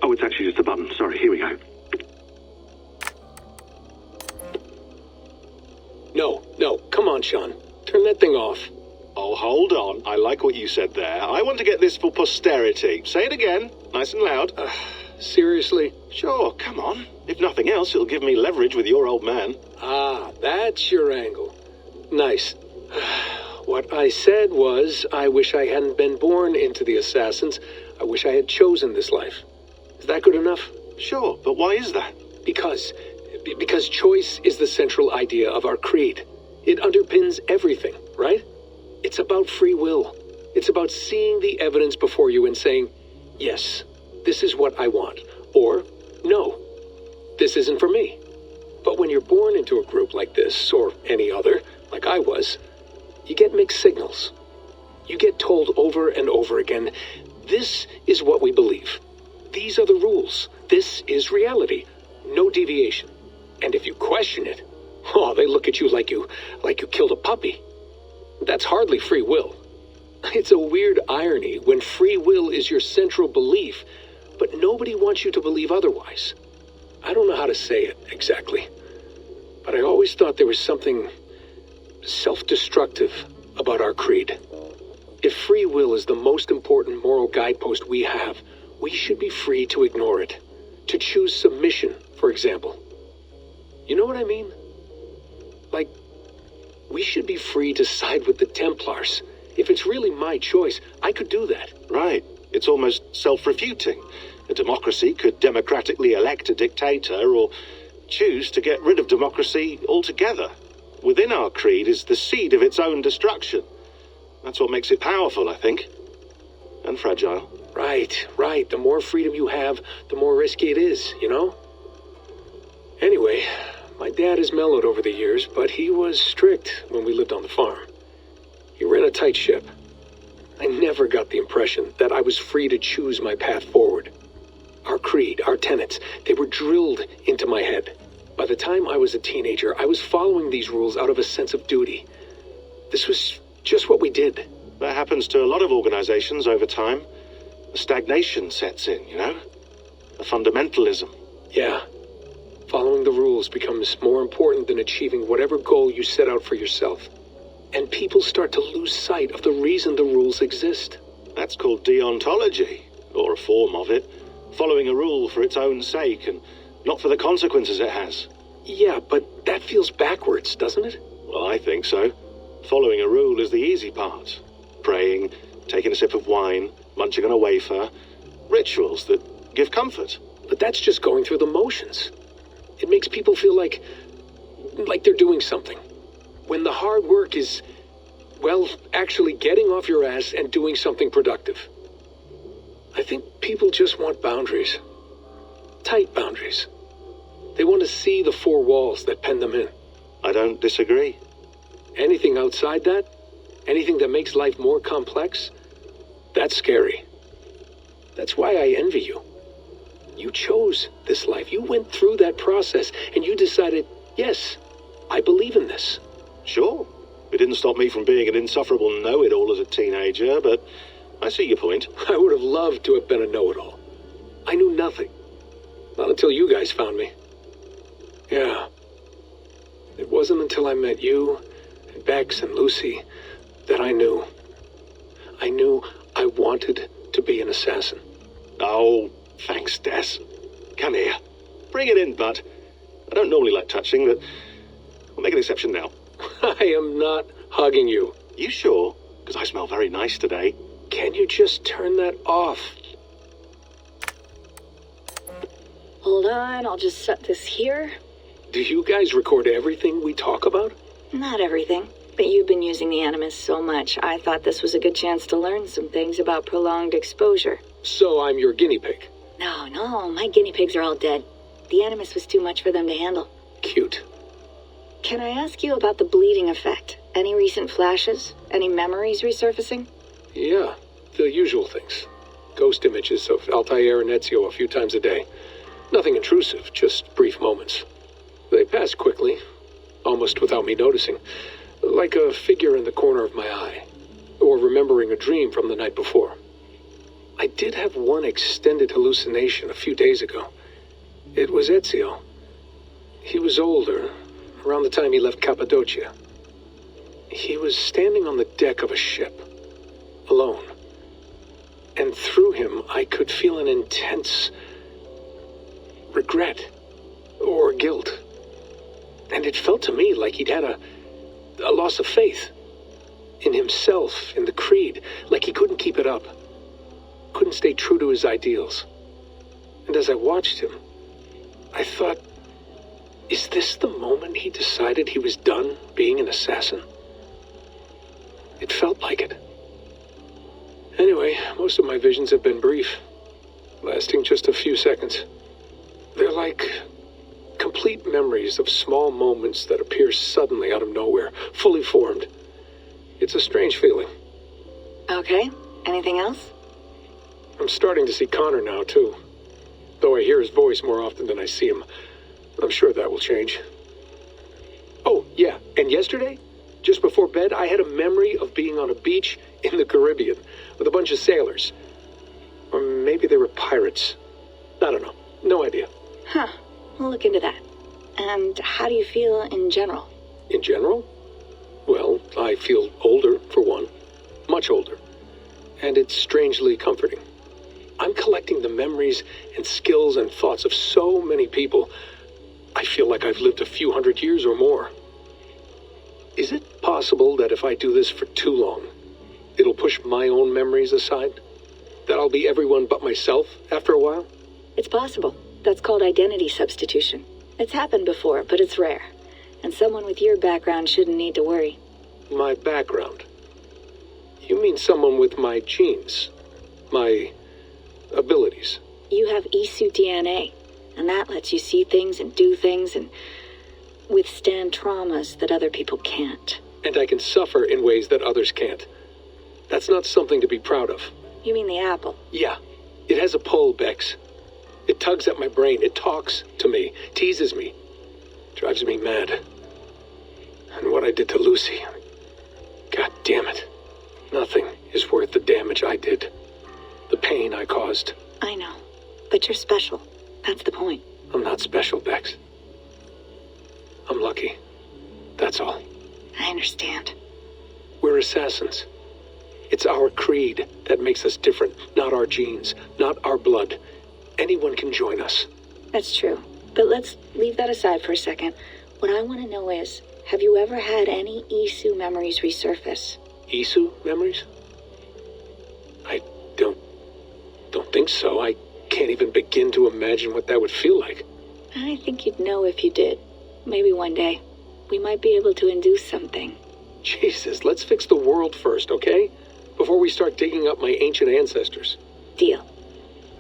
Oh, it's actually just a button. Sorry, here we go. No, come on, Sean. Turn that thing off. Oh, hold on. I like what you said there. I want to get this for posterity. Say it again, nice and loud. Seriously? Sure, come on. If nothing else, it'll give me leverage with your old man. Ah, that's your angle. Nice. What I said was, I wish I hadn't been born into the Assassins. I wish I had chosen this life. Is that good enough? Sure, but why is that? Because choice is the central idea of our creed. It underpins everything, right? It's about free will. It's about seeing the evidence before you and saying, yes, this is what I want. Or, no, this isn't for me. But when you're born into a group like this, or any other, like I was, you get mixed signals. You get told over and over again, this is what we believe. These are the rules. This is reality. No deviation. And if you question it, oh, they look at you like you killed a puppy. That's hardly free will. It's a weird irony when free will is your central belief, but nobody wants you to believe otherwise. I don't know how to say it exactly, but I always thought there was something self-destructive about our creed. If free will is the most important moral guidepost we have, we should be free to ignore it. To choose submission, for example. You know what I mean? Like, we should be free to side with the Templars. If it's really my choice, I could do that. Right. It's almost self-refuting. A democracy could democratically elect a dictator or choose to get rid of democracy altogether. Within our creed is the seed of its own destruction. That's what makes it powerful, I think. And fragile. Right. The more freedom you have, the more risky it is, you know? Anyway, my dad has mellowed over the years, but he was strict when we lived on the farm. He ran a tight ship. I never got the impression that I was free to choose my path forward. Our creed, our tenets, they were drilled into my head. By the time I was a teenager, I was following these rules out of a sense of duty. This was just what we did. That happens to a lot of organizations over time. A stagnation sets in, you know? A fundamentalism. Yeah. Following the rules becomes more important than achieving whatever goal you set out for yourself. And people start to lose sight of the reason the rules exist. That's called deontology, or a form of it. Following a rule for its own sake, and not for the consequences it has. Yeah, but that feels backwards, doesn't it? Well, I think so. Following a rule is the easy part. Praying, taking a sip of wine, munching on a wafer. Rituals that give comfort. But that's just going through the motions. It makes people feel like they're doing something. When the hard work is, well, actually getting off your ass and doing something productive. I think people just want boundaries. Tight boundaries. They want to see the four walls that pen them in. I don't disagree. Anything outside that, anything that makes life more complex, that's scary. That's why I envy you. You chose this life. You went through that process, and you decided, yes, I believe in this. Sure. It didn't stop me from being an insufferable know-it-all as a teenager, but I see your point. I would have loved to have been a know-it-all. I knew nothing. Not until you guys found me. Yeah. It wasn't until I met you, and Bex and Lucy, that I knew. I knew I wanted to be an assassin. Oh, thanks, Des. Come here. Bring it in, bud. I don't normally like touching, but we'll make an exception now. I am not hugging you. You sure? Because I smell very nice today. Can you just turn that off? Hold on, I'll just set this here. Do you guys record everything we talk about? Not everything, but you've been using the Animus so much, I thought this was a good chance to learn some things about prolonged exposure. So I'm your guinea pig. No, my guinea pigs are all dead. The Animus was too much for them to handle. Cute. Can I ask you about the bleeding effect? Any recent flashes? Any memories resurfacing? Yeah, the usual things. Ghost images of Altair and Ezio a few times a day. Nothing intrusive, just brief moments. They pass quickly, almost without me noticing. Like a figure in the corner of my eye. Or remembering a dream from the night before. I did have one extended hallucination a few days ago. It was Ezio. He was older, around the time he left Cappadocia. He was standing on the deck of a ship, alone. And through him, I could feel an intense regret or guilt. And it felt to me like he'd had a loss of faith in himself, in the creed, like he couldn't keep it up, couldn't stay true to his ideals. And as I watched him, I thought, is this the moment he decided he was done being an assassin? It felt like it. Anyway, most of my visions have been brief, lasting just a few seconds. They're like complete memories of small moments that appear suddenly out of nowhere, fully formed. It's a strange feeling. Okay, anything else? I'm starting to see Connor now, too. Though I hear his voice more often than I see him. I'm sure that will change. Oh, yeah, and yesterday, just before bed, I had a memory of being on a beach in the Caribbean with a bunch of sailors. Or maybe they were pirates. I don't know. No idea. Huh, we'll look into that. And how do you feel in general? In general? Well, I feel older, for one. Much older. And it's strangely comforting. I'm collecting the memories and skills and thoughts of so many people. I feel like I've lived a few hundred years or more. Is it possible that if I do this for too long, it'll push my own memories aside? That I'll be everyone but myself after a while? It's possible. That's called identity substitution. It's happened before, but it's rare. And someone with your background shouldn't need to worry. My background? You mean someone with my genes? My abilities? You have Isu DNA, and that lets you see things and do things and withstand traumas that other people can't. And I can suffer in ways that others can't. That's not something to be proud of. You mean the apple? Yeah. It has a pull, Bex. It tugs at my brain. It talks to me. Teases me. Drives me mad. And what I did to Lucy... God damn it. Nothing is worth the damage I did. The pain I caused. I know. But you're special. That's the point. I'm not special, Bex. I'm lucky. That's all. I understand. We're assassins. It's our creed that makes us different, not our genes, not our blood. Anyone can join us. That's true. But let's leave that aside for a second. What I want to know is, have you ever had any Isu memories resurface? Isu memories? I don't think so. I can't even begin to imagine what that would feel like. I think you'd know if you did. Maybe one day. We might be able to induce something. Jesus, let's fix the world first, okay? Before we start digging up my ancient ancestors. Deal.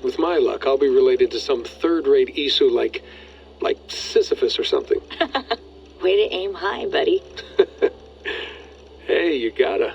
With my luck, I'll be related to some third-rate Isu like Sisyphus or something. Way to aim high, buddy. Hey, you gotta.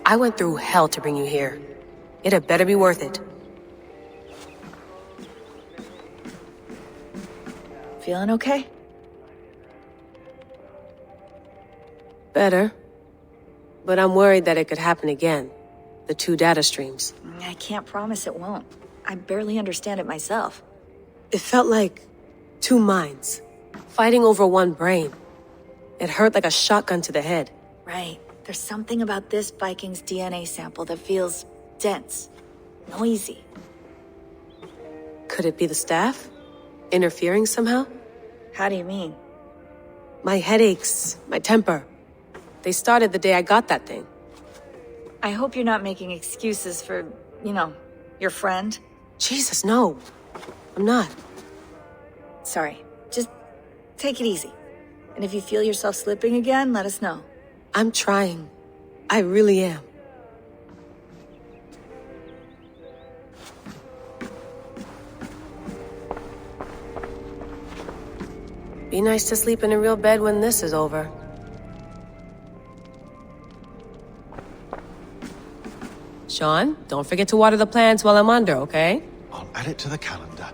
I went through hell to bring you here. It had better be worth it. Feeling okay? Better. But I'm worried that it could happen again. The 2 data streams. I can't promise it won't. I barely understand it myself. It felt like 2 minds, fighting over 1 brain. It hurt like a shotgun to the head. Right. There's something about this Viking's DNA sample that feels dense, noisy. Could it be the staff? Interfering somehow? How do you mean? My headaches, my temper. They started the day I got that thing. I hope you're not making excuses for, your friend. Jesus, no. I'm not. Sorry. Just take it easy. And if you feel yourself slipping again, let us know. I'm trying. I really am. Be nice to sleep in a real bed when this is over. Sean, don't forget to water the plants while I'm under, okay? I'll add it to the calendar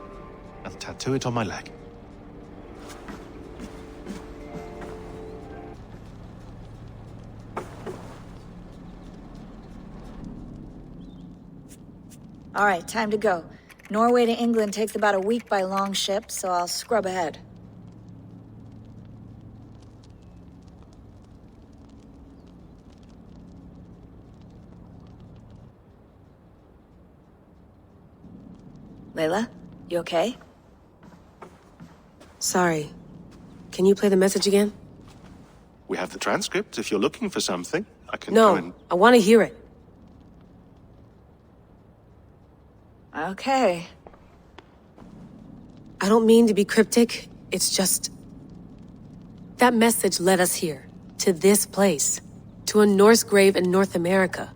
and tattoo it on my leg. All right, time to go. Norway to England takes about a week by long ship, so I'll scrub ahead. Layla, you okay? Sorry. Can you play the message again? We have the transcript. If you're looking for something, I can No, go and... I want to hear it. Okay. I don't mean to be cryptic. It's just... That message led us here. To this place. To a Norse grave in North America.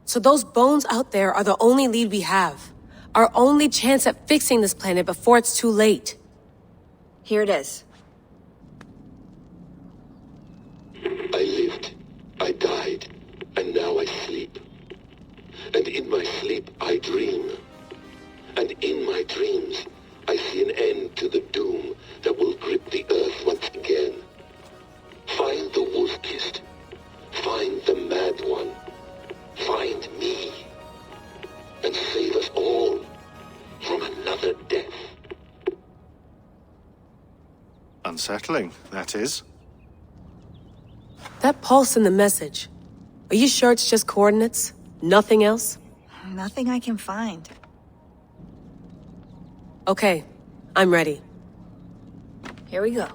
So those bones out there are the only lead we have. Our only chance at fixing this planet before it's too late. Here it is. I lived, I died, and now I sleep. And in my sleep I dream. And in my dreams I see an end to the doom that will grip the earth once again. Find the wolf-kissed. Find the mad one. Find me. And save us all from another death. Unsettling, that is. That pulse in the message. Are you sure it's just coordinates? Nothing else? Nothing I can find. Okay, I'm ready. Here we go.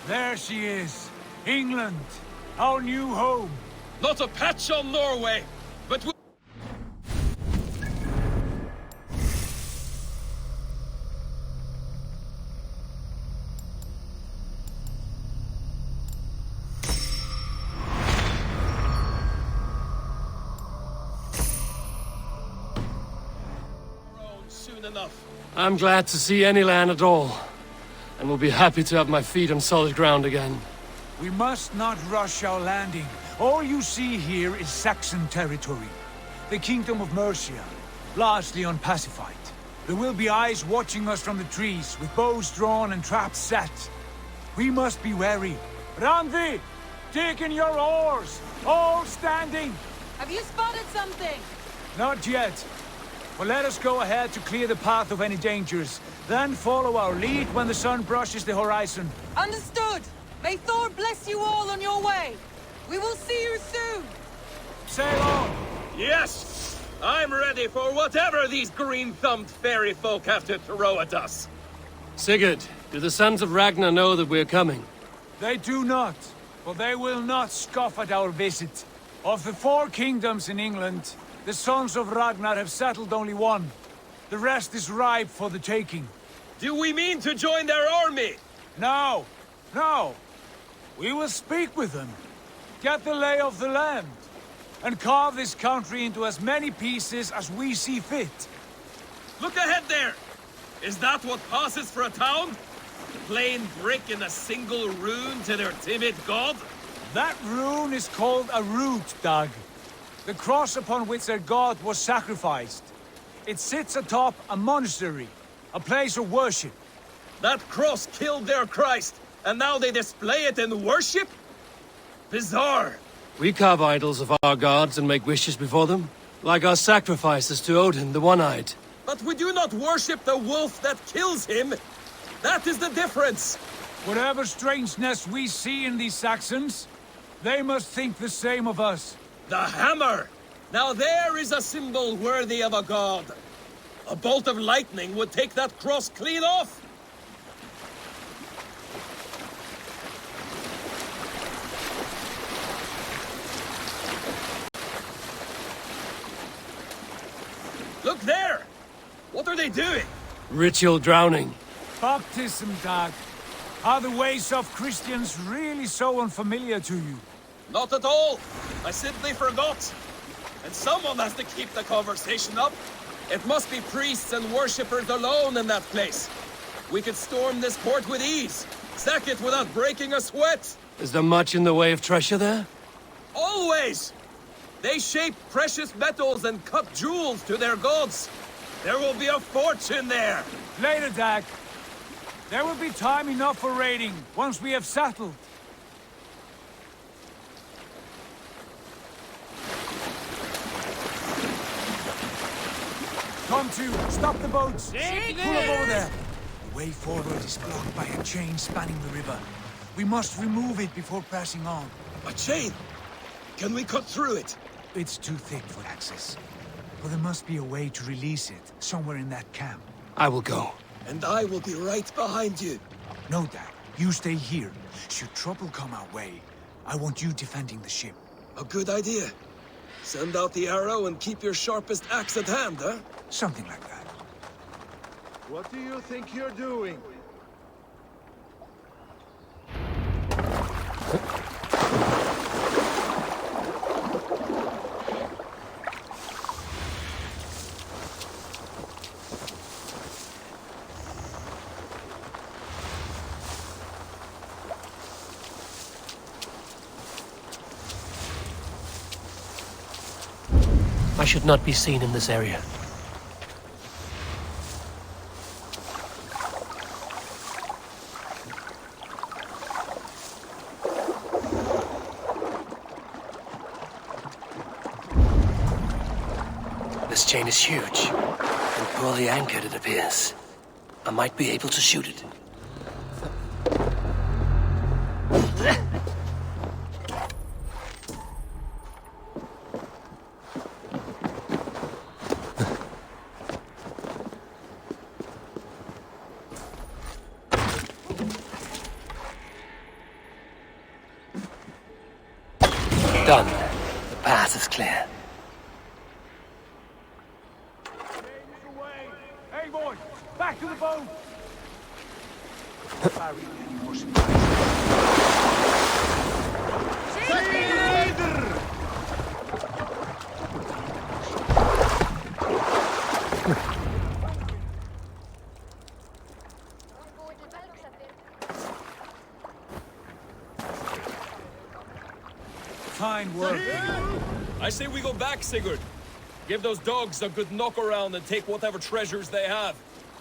There she is. England, our new home. Not a patch on Norway, but we... soon enough. I'm glad to see any land at all, and will be happy to have my feet on solid ground again. We must not rush our landing. All you see here is Saxon territory. The Kingdom of Mercia, largely unpacified. There will be eyes watching us from the trees, with bows drawn and traps set. We must be wary. Randi! Dig in your oars! All standing! Have you spotted something? Not yet. But let us go ahead to clear the path of any dangers. Then follow our lead when the sun brushes the horizon. Understood! May Thor bless you all on your way! We will see you soon! Sail on! Yes! I'm ready for whatever these green-thumbed fairy folk have to throw at us. Sigurd, do the sons of Ragnar know that we're coming? They do not, but they will not scoff at our visit. Of the 4 kingdoms in England, the sons of Ragnar have settled only one. The rest is ripe for the taking. Do we mean to join their army? No, no. We will speak with them, get the lay of the land, and carve this country into as many pieces as we see fit. Look ahead there! Is that what passes for a town? Plain brick in a single rune to their timid god? That rune is called a root, Dag. The cross upon which their god was sacrificed. It sits atop a monastery, a place of worship. That cross killed their Christ, and now they display it in worship? Bizarre. We carve idols of our gods and make wishes before them, like our sacrifices to Odin, the One-Eyed. But we do not worship the wolf that kills him. That is the difference. Whatever strangeness we see in these Saxons, they must think the same of us. The hammer! Now there is a symbol worthy of a god. A bolt of lightning would take that cross clean off. Look there! What are they doing? Ritual drowning. Baptism, Dag. Are the ways of Christians really so unfamiliar to you? Not at all. I simply forgot. And someone has to keep the conversation up. It must be priests and worshippers alone in that place. We could storm this port with ease. Sack it without breaking a sweat. Is there much in the way of treasure there? Always! They shape precious metals and cut jewels to their gods. There will be a fortune there. Later, Dag. There will be time enough for raiding, once we have settled. Come to, stop the boats! Pull up over there! The way forward is blocked by a chain spanning the river. We must remove it before passing on. A chain? Can we cut through it? It's too thick for access. But there must be a way to release it, somewhere in that camp. I will go. And I will be right behind you. No, Dad. You stay here. Should trouble come our way, I want you defending the ship. A good idea. Send out the arrow and keep your sharpest axe at hand, huh? Something like that. What do you think you're doing? I should not be seen in this area. This chain is huge, and poorly anchored, it appears. I might be able to shoot it. Done. The path is clear. Hey, boys! Back to the boat! Fine work. I say we go back, Sigurd. Give those dogs a good knock around and take whatever treasures they have.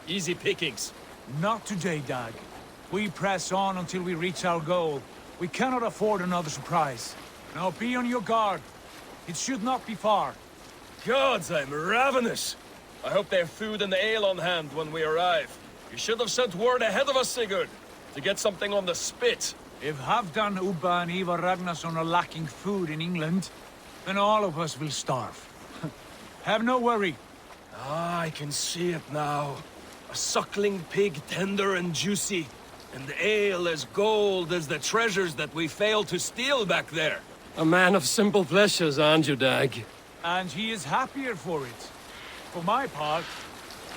Easy pickings. Not today, Dag. We press on until we reach our goal. We cannot afford another surprise. Now be on your guard. It should not be far. Gods, I'm ravenous. I hope they have food and ale on hand when we arrive. You should have sent word ahead of us, Sigurd, to get something on the spit. If Halfdan, Ubba and Ivar Ragnarsson are lacking food in England, then all of us will starve. Have no worry. Ah, I can see it now. A suckling pig, tender and juicy, and ale as gold as the treasures that we failed to steal back there. A man of simple pleasures, aren't you, Dag? And he is happier for it. For my part,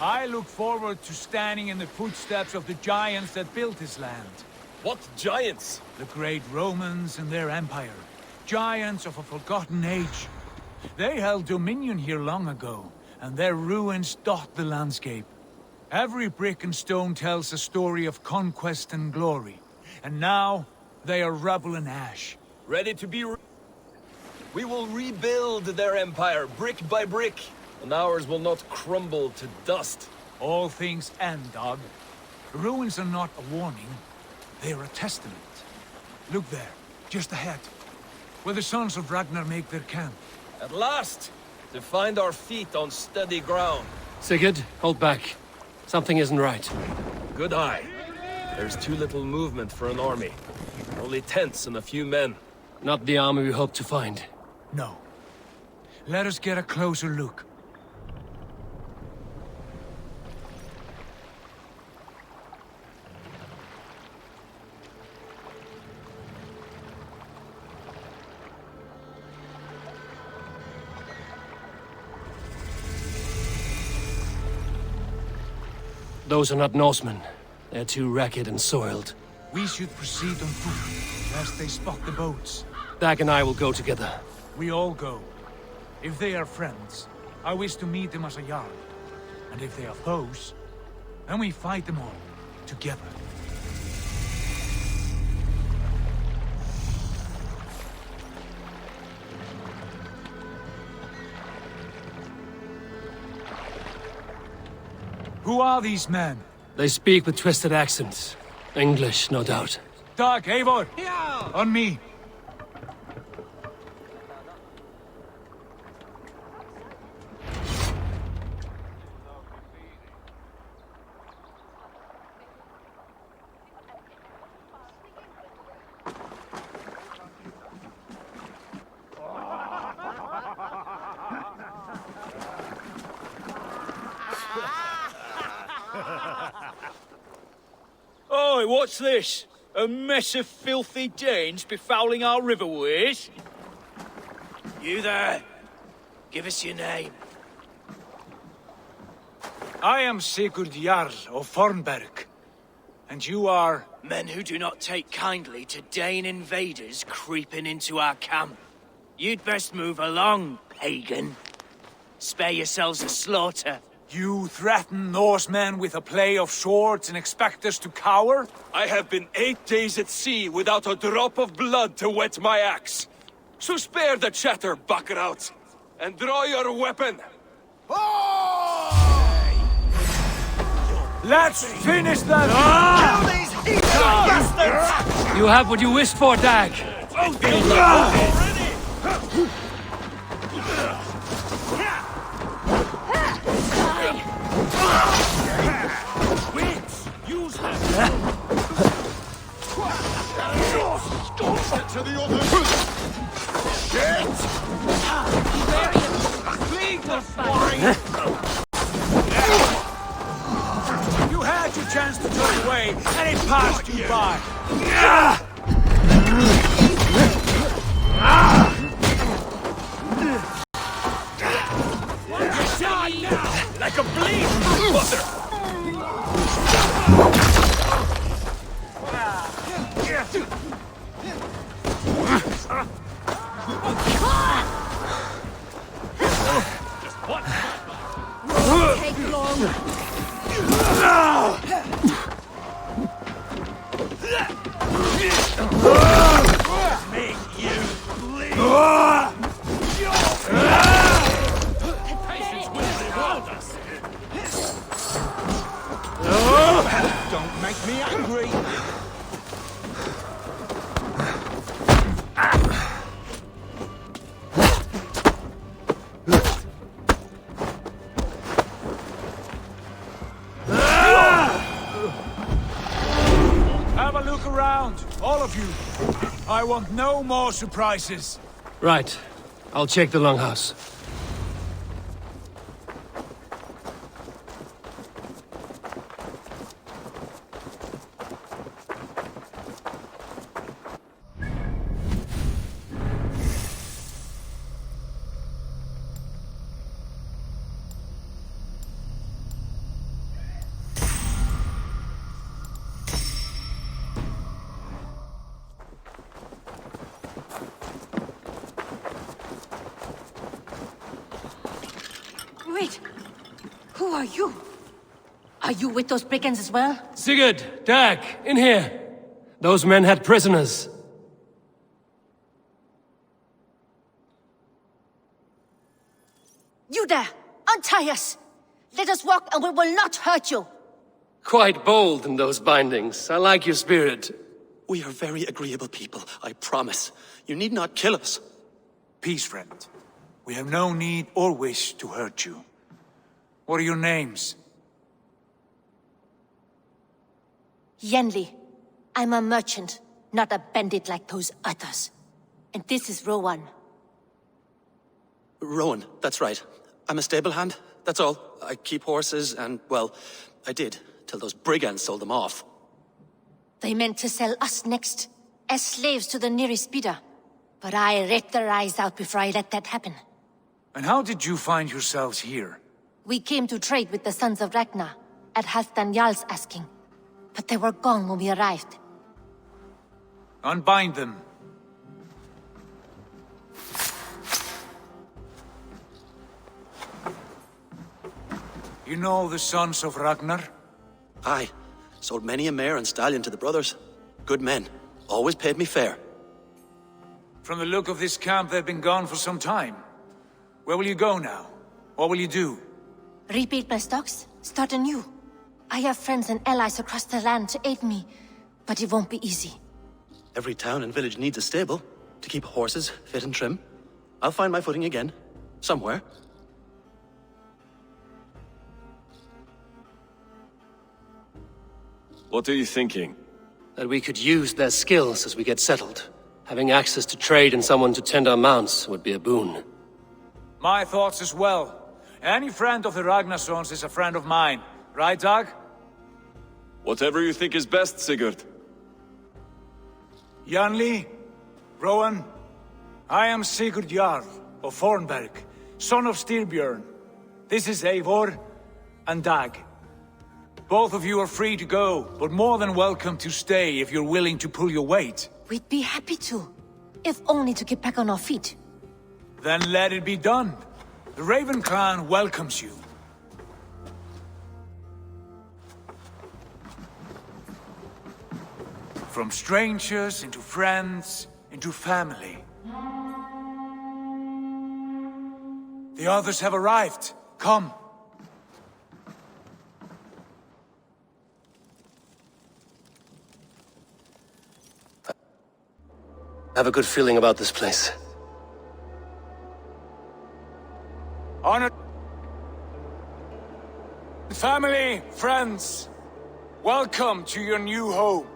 I look forward to standing in the footsteps of the giants that built this land. What giants? The great Romans and their empire. Giants of a forgotten age. They held dominion here long ago, and their ruins dot the landscape. Every brick and stone tells a story of conquest and glory. And now, they are rubble and ash. Ready to be... We will rebuild their empire, brick by brick, and ours will not crumble to dust. All things end, Dog. Ruins are not a warning. They are a testament. Look there, just ahead, where the sons of Ragnar make their camp. At last! To find our feet on steady ground. Sigurd, hold back. Something isn't right. Good eye. There's too little movement for an army. Only tents and a few men. Not the army we hoped to find. No. Let us get a closer look. Those are not Norsemen. They're too ragged and soiled. We should proceed on foot, lest they spot the boats. Dag and I will go together. We all go. If they are friends, I wish to meet them as a Jarl. And if they are foes, then we fight them all, together. Who are these men? They speak with twisted accents. English, no doubt. Dag, Eivor! Yeah. On me! Oi, what's this? A mess of filthy Danes befouling our riverways? You there? Give us your name. I am Sigurd Jarl of Fornberg. And you are... Men who do not take kindly to Dane invaders creeping into our camp. You'd best move along, pagan. Spare yourselves a slaughter. You threaten Norsemen with a play of swords and expect us to cower? I have been 8 days at sea without a drop of blood to wet my axe. So spare the chatter, buckerouts, and draw your weapon. Let's finish that! You have what you wished for, Dag. Use them! To the other! You had your chance to turn away, and it passed you by. Die now! Like a bleed! Mother! Take long. Make you bleed! Patience will reward us! Don't make me angry! Have a look around, all of you. I want no more surprises. Right. I'll check the longhouse. Wait! Who are you? Are you with those brigands as well? Sigurd, Dag, in here. Those men had prisoners. You there! Untie us! Let us walk and we will not hurt you! Quite bold in those bindings. I like your spirit. We are very agreeable people, I promise. You need not kill us. Peace, friend. We have no need or wish to hurt you. What are your names? Yenli. I'm a merchant, not a bandit like those others. And this is Rowan. Rowan, that's right. I'm a stable hand, that's all. I keep horses and, well, I did, till those brigands sold them off. They meant to sell us next, as slaves to the nearest bidder. But I ripped their eyes out before I let that happen. And how did you find yourselves here? We came to trade with the Sons of Ragnar, at Halfdan Jarl's asking. But they were gone when we arrived. Unbind them. You know the Sons of Ragnar? Aye. Sold many a mare and stallion to the brothers. Good men. Always paid me fair. From the look of this camp, they've been gone for some time. Where will you go now? What will you do? Rebuild my stocks, start anew. I have friends and allies across the land to aid me, but it won't be easy. Every town and village needs a stable to keep horses fit and trim. I'll find my footing again. Somewhere. What are you thinking? That we could use their skills as we get settled. Having access to trade and someone to tend our mounts would be a boon. My thoughts as well. Any friend of the Ragnarsons is a friend of mine. Right, Dag? Whatever you think is best, Sigurd. Janli, Rowan, I am Sigurd Jarl of Fornberg, son of Styrbjörn. This is Eivor and Dag. Both of you are free to go, but more than welcome to stay if you're willing to pull your weight. We'd be happy to, if only to get back on our feet. Then let it be done. The Raven clan welcomes you. From strangers into friends, into family. The others have arrived. Come. I have a good feeling about this place. Honored family, friends, welcome to your new home.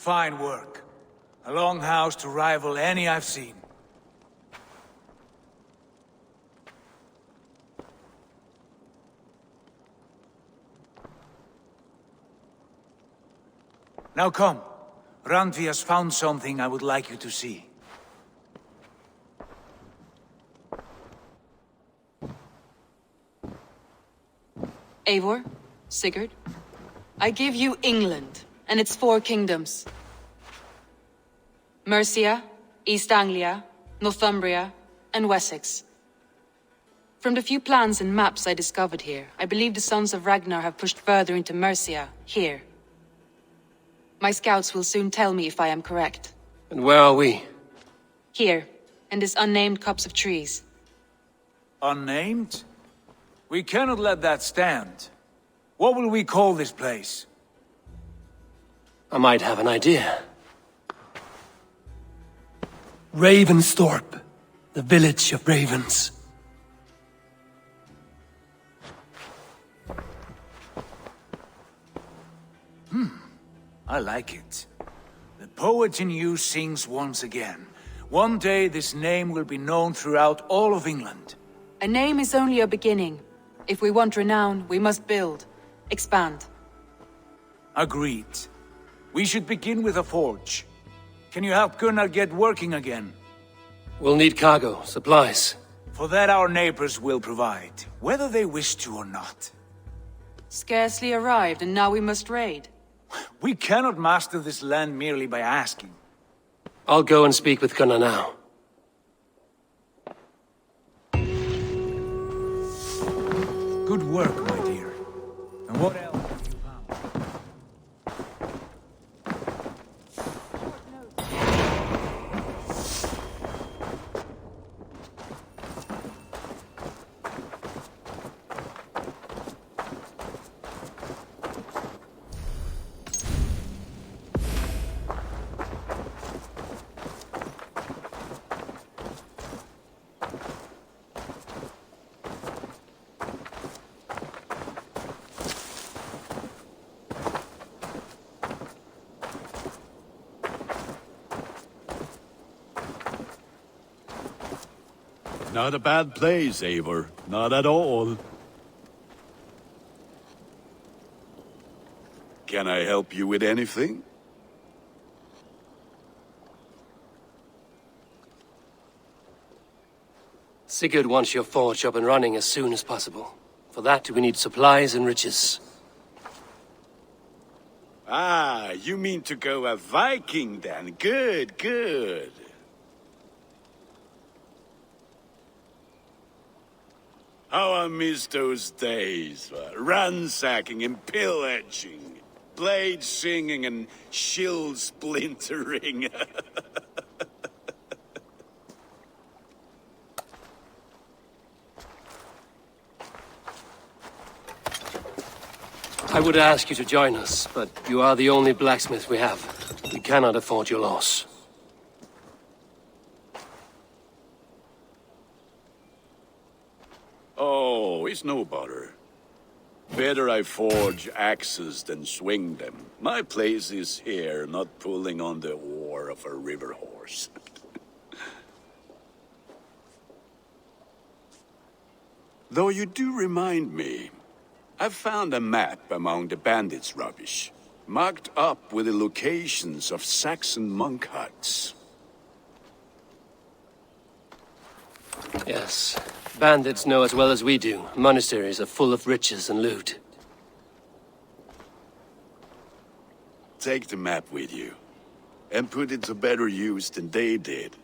Fine work. A longhouse to rival any I've seen. Now come. Randvi has found something I would like you to see. Eivor, Sigurd, I give you England and its 4 kingdoms. Mercia, East Anglia, Northumbria, and Wessex. From the few plans and maps I discovered here, I believe the Sons of Ragnar have pushed further into Mercia, here. My scouts will soon tell me if I am correct. And where are we? Here, in this unnamed copse of trees. Unnamed? We cannot let that stand. What will we call this place? I might have an idea. Ravensthorpe, the village of ravens. I like it. The poet in you sings once again. One day this name will be known throughout all of England. A name is only a beginning. If we want renown, we must build, expand. Agreed. We should begin with a forge. Can you help Gunnar get working again? We'll need cargo, supplies. For that our neighbors will provide, whether they wish to or not. Scarcely arrived, and now we must raid. We cannot master this land merely by asking. I'll go and speak with Gunnar now. Good work, my dear. And what else? Not a bad place, Eivor. Not at all. Can I help you with anything? Sigurd wants your forge up and running as soon as possible. For that, we need supplies and riches. Ah, you mean to go a Viking then? Good, good. How I miss those days, ransacking and pillaging, blade singing and shield splintering. I would ask you to join us, but you are the only blacksmith we have. We cannot afford your loss. Oh, it's no bother. Better I forge axes than swing them. My place is here, not pulling on the oar of a river horse. Though you do remind me, I found a map among the bandits' rubbish, marked up with the locations of Saxon monk huts. Yes. Bandits know as well as we do. Monasteries are full of riches and loot. Take the map with you, and put it to better use than they did.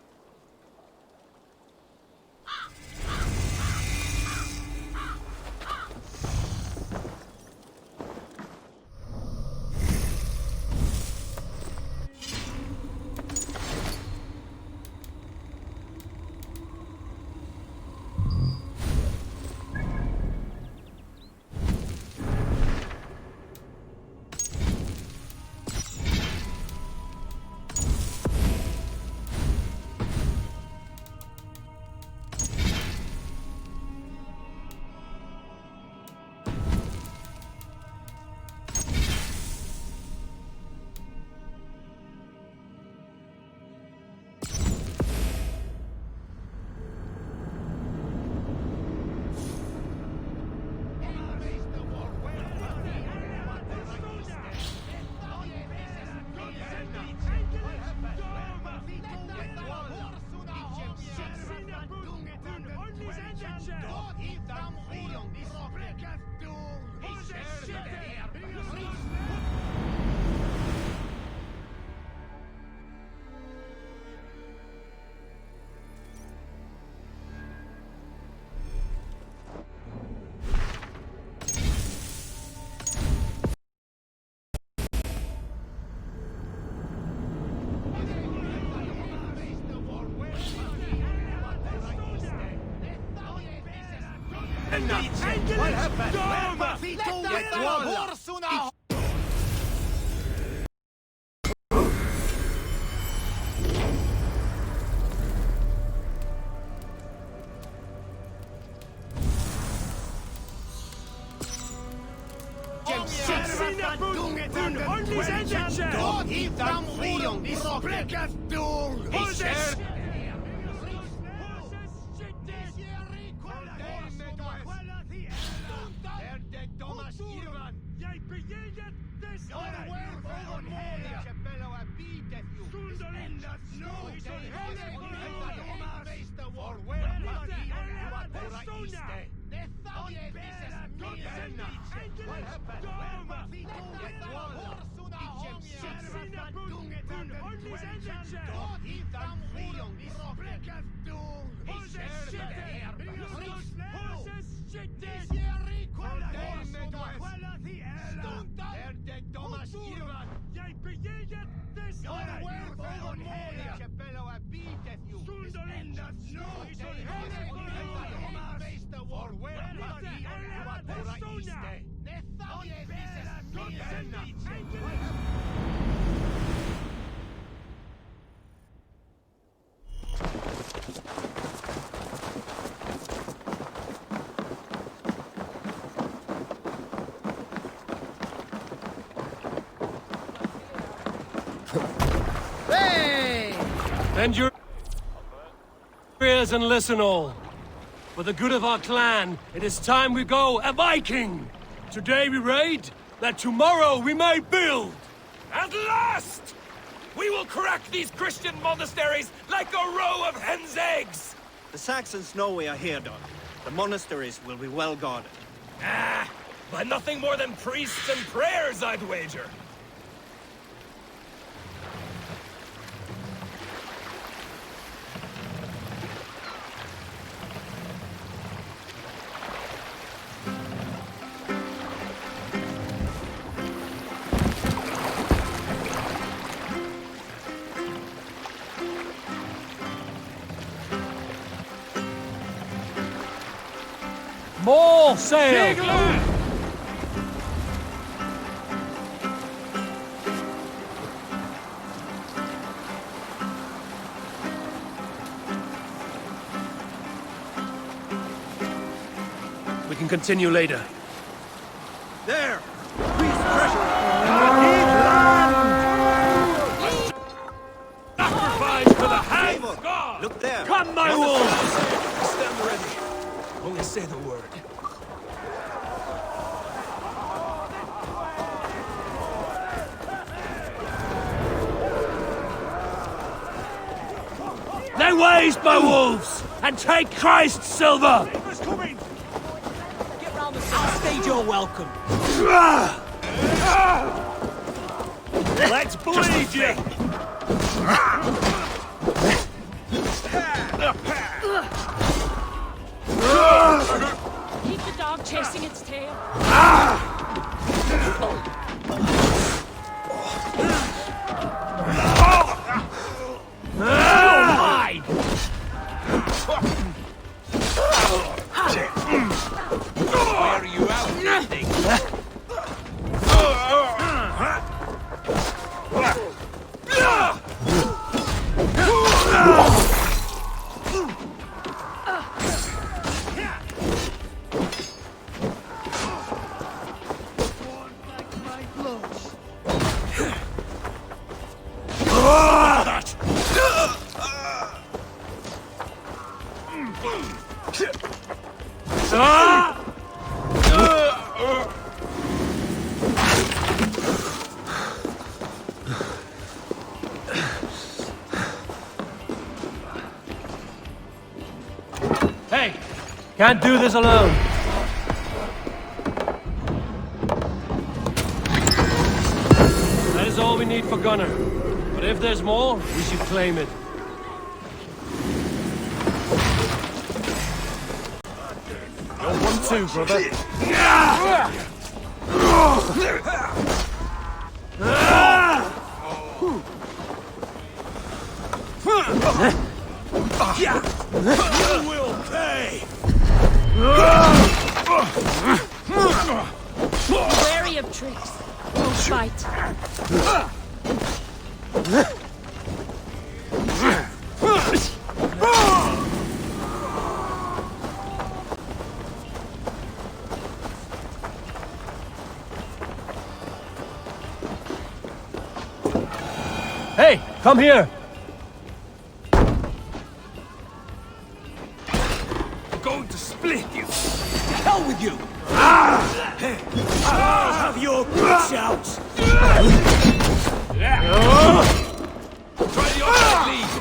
Bend your ears and listen all. For the good of our clan, it is time we go a Viking! Today we raid, that tomorrow we may build! At last! We will crack these Christian monasteries like a row of hen's eggs! The Saxons know we are here, Don. The monasteries will be well guarded. By nothing more than priests and prayers, I'd wager. More sail! We can continue later. There! Sacrifice to the hands of God! Look there! Come, my wolves! Stand ready. Only say the word. Lay waste, my wolves, and take Christ's silver! Stage you're welcome. Let's bleed you! Keep the dog chasing its tail. Wear you out, nothing. Can't do this alone. That is all we need for Gunner. But if there's more, we should claim it. You're 1-2, brother. You will pay! Wary of tricks. Don't fight. Hey, come here! I'm going to split you! To hell with you! I'll have your guts out! Try the outside lead!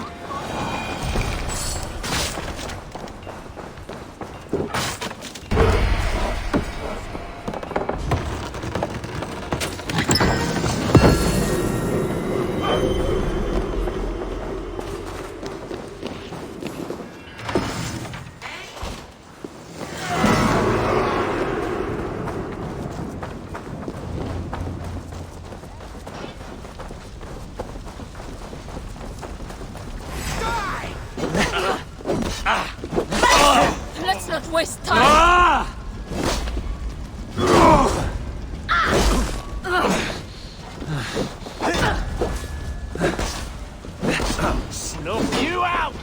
Let's not waste time. Snuff you out!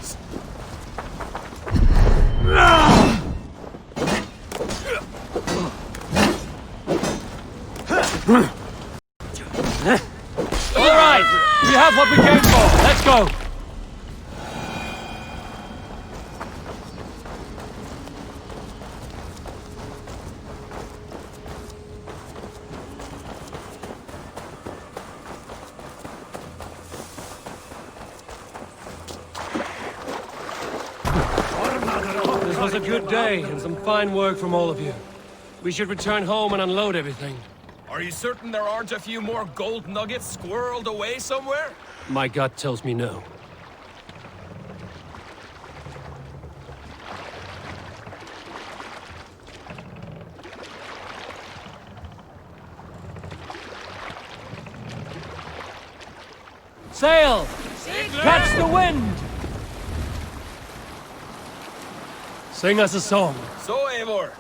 All right, we have what we came for. Let's go. This was a good day and some fine work from all of you. We should return home and unload everything. Are you certain there aren't a few more gold nuggets squirreled away somewhere? My gut tells me no. Sail! Catch the wind! Sing us a song. So, Eivor,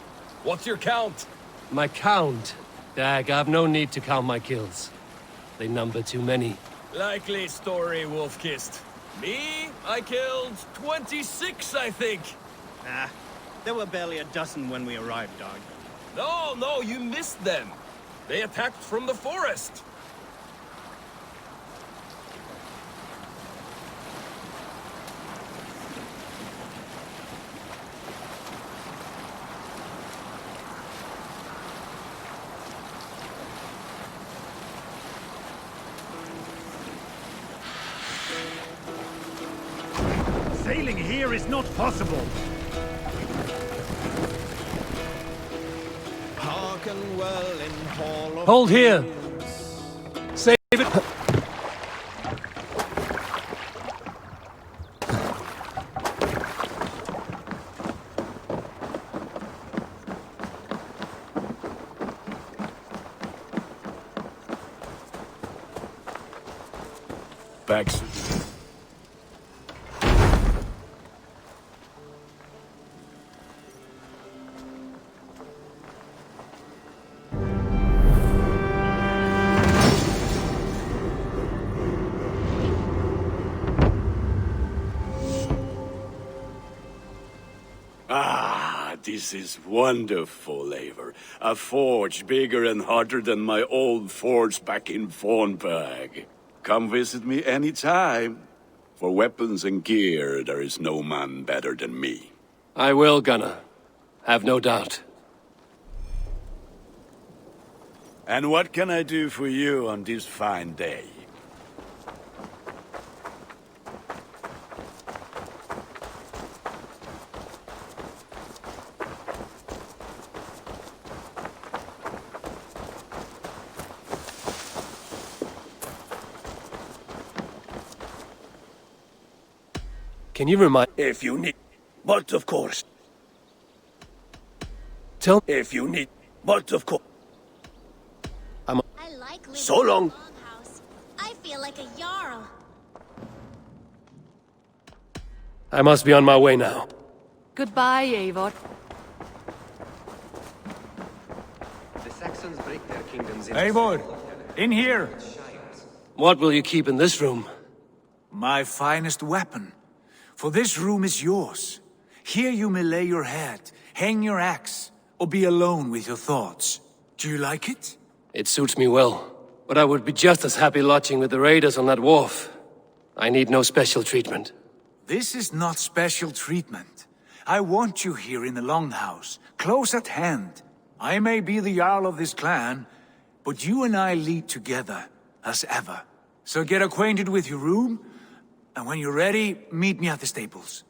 what's your count? My count? Dag, I've no need to count my kills. They number too many. Likely story, Wolfkist. Me? I killed 26, I think. Ah, there were barely a dozen when we arrived, dog. No, you missed them. They attacked from the forest. Sailing here is not possible. Hearken well in hall of Hold here. Save it. Back. This is wonderful, Eivor. A forge bigger and hotter than my old forge back in Fornberg. Come visit me anytime. For weapons and gear, there is no man better than me. I will, Gunnar. Have no doubt. And what can I do for you on this fine day? Can you remind... If you need... But of course. Tell... If you need... But of course. I like living So long. in a longhouse. I feel like a jarl. I must be on my way now. Goodbye, Eivor. The Saxons break their kingdoms into... Eivor, in here! What will you keep in this room? My finest weapon. For this room is yours. Here you may lay your head, hang your axe, or be alone with your thoughts. Do you like it? It suits me well. But I would be just as happy lodging with the raiders on that wharf. I need no special treatment. This is not special treatment. I want you here in the Longhouse, close at hand. I may be the Jarl of this clan, but you and I lead together, as ever. So get acquainted with your room, and when you're ready, meet me at the stables.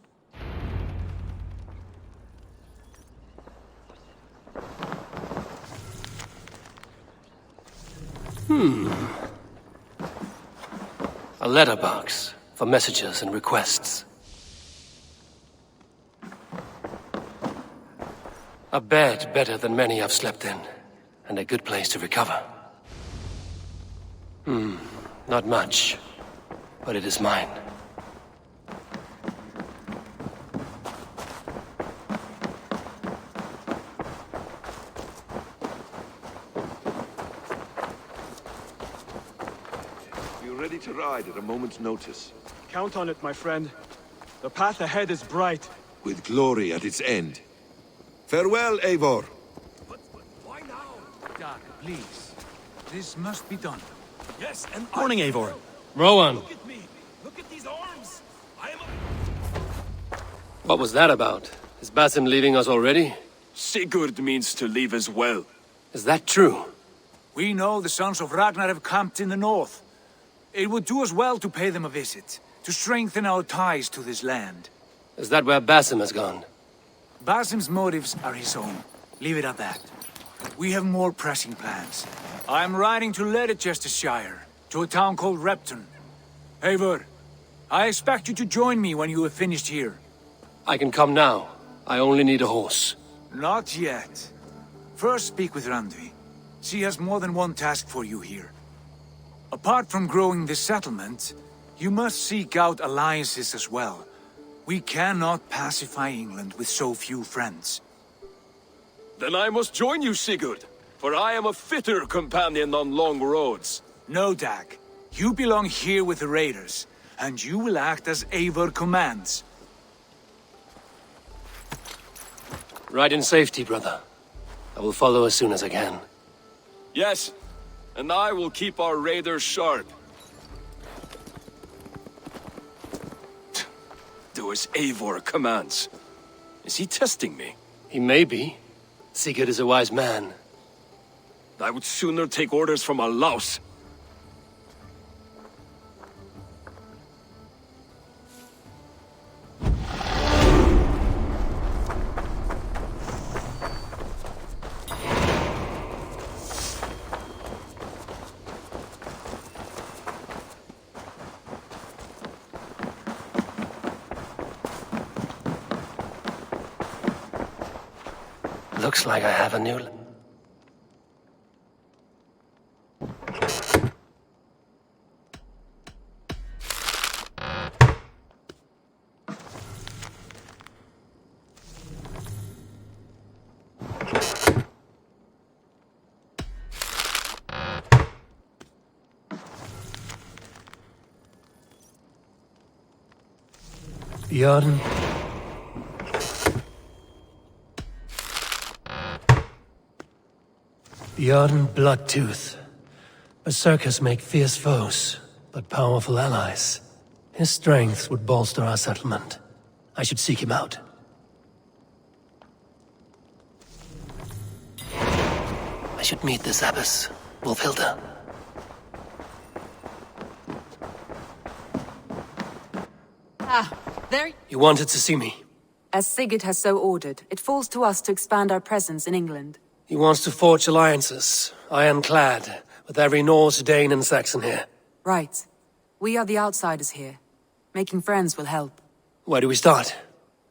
A letterbox for messages and requests. A bed better than many I've slept in, and a good place to recover. Not much, but it is mine. You're ready to ride at a moment's notice. Count on it, my friend. The path ahead is bright. With glory at its end. Farewell, Eivor. Why now? Dag, please. This must be done. Yes, and Morning, Eivor. Rowan. Look at me. Look at these arms. I am What was that about? Is Basim leaving us already? Sigurd means to leave as well. Is that true? We know the sons of Ragnar have camped in the north. It would do us well to pay them a visit, to strengthen our ties to this land. Is that where Basim has gone? Basim's motives are his own. Leave it at that. We have more pressing plans. I'm riding to Leicestershire, to a town called Repton. Eivor, I expect you to join me when you have finished here. I can come now. I only need a horse. Not yet. First speak with Randvi. She has more than one task for you here. Apart from growing this settlement, you must seek out alliances as well. We cannot pacify England with so few friends. Then I must join you, Sigurd, for I am a fitter companion on long roads. No, Dag. You belong here with the raiders, and you will act as Eivor commands. Ride in safety, brother. I will follow as soon as I can. Yes, and I will keep our raiders sharp. Do as Eivor commands. Is he testing me? He may be. Sigurd is a wise man. I would sooner take orders from a louse. Looks like I have a new... Bjorn. Bjorn Bloodtooth. Berserkers make fierce foes, but powerful allies. His strength would bolster our settlement. I should seek him out. I should meet this abbess, Wolfhilda. Ah, there... You wanted to see me? As Sigurd has so ordered, it falls to us to expand our presence in England. He wants to forge alliances, ironclad, with every Norse, Dane, and Saxon here. Right. We are the outsiders here. Making friends will help. Where do we start?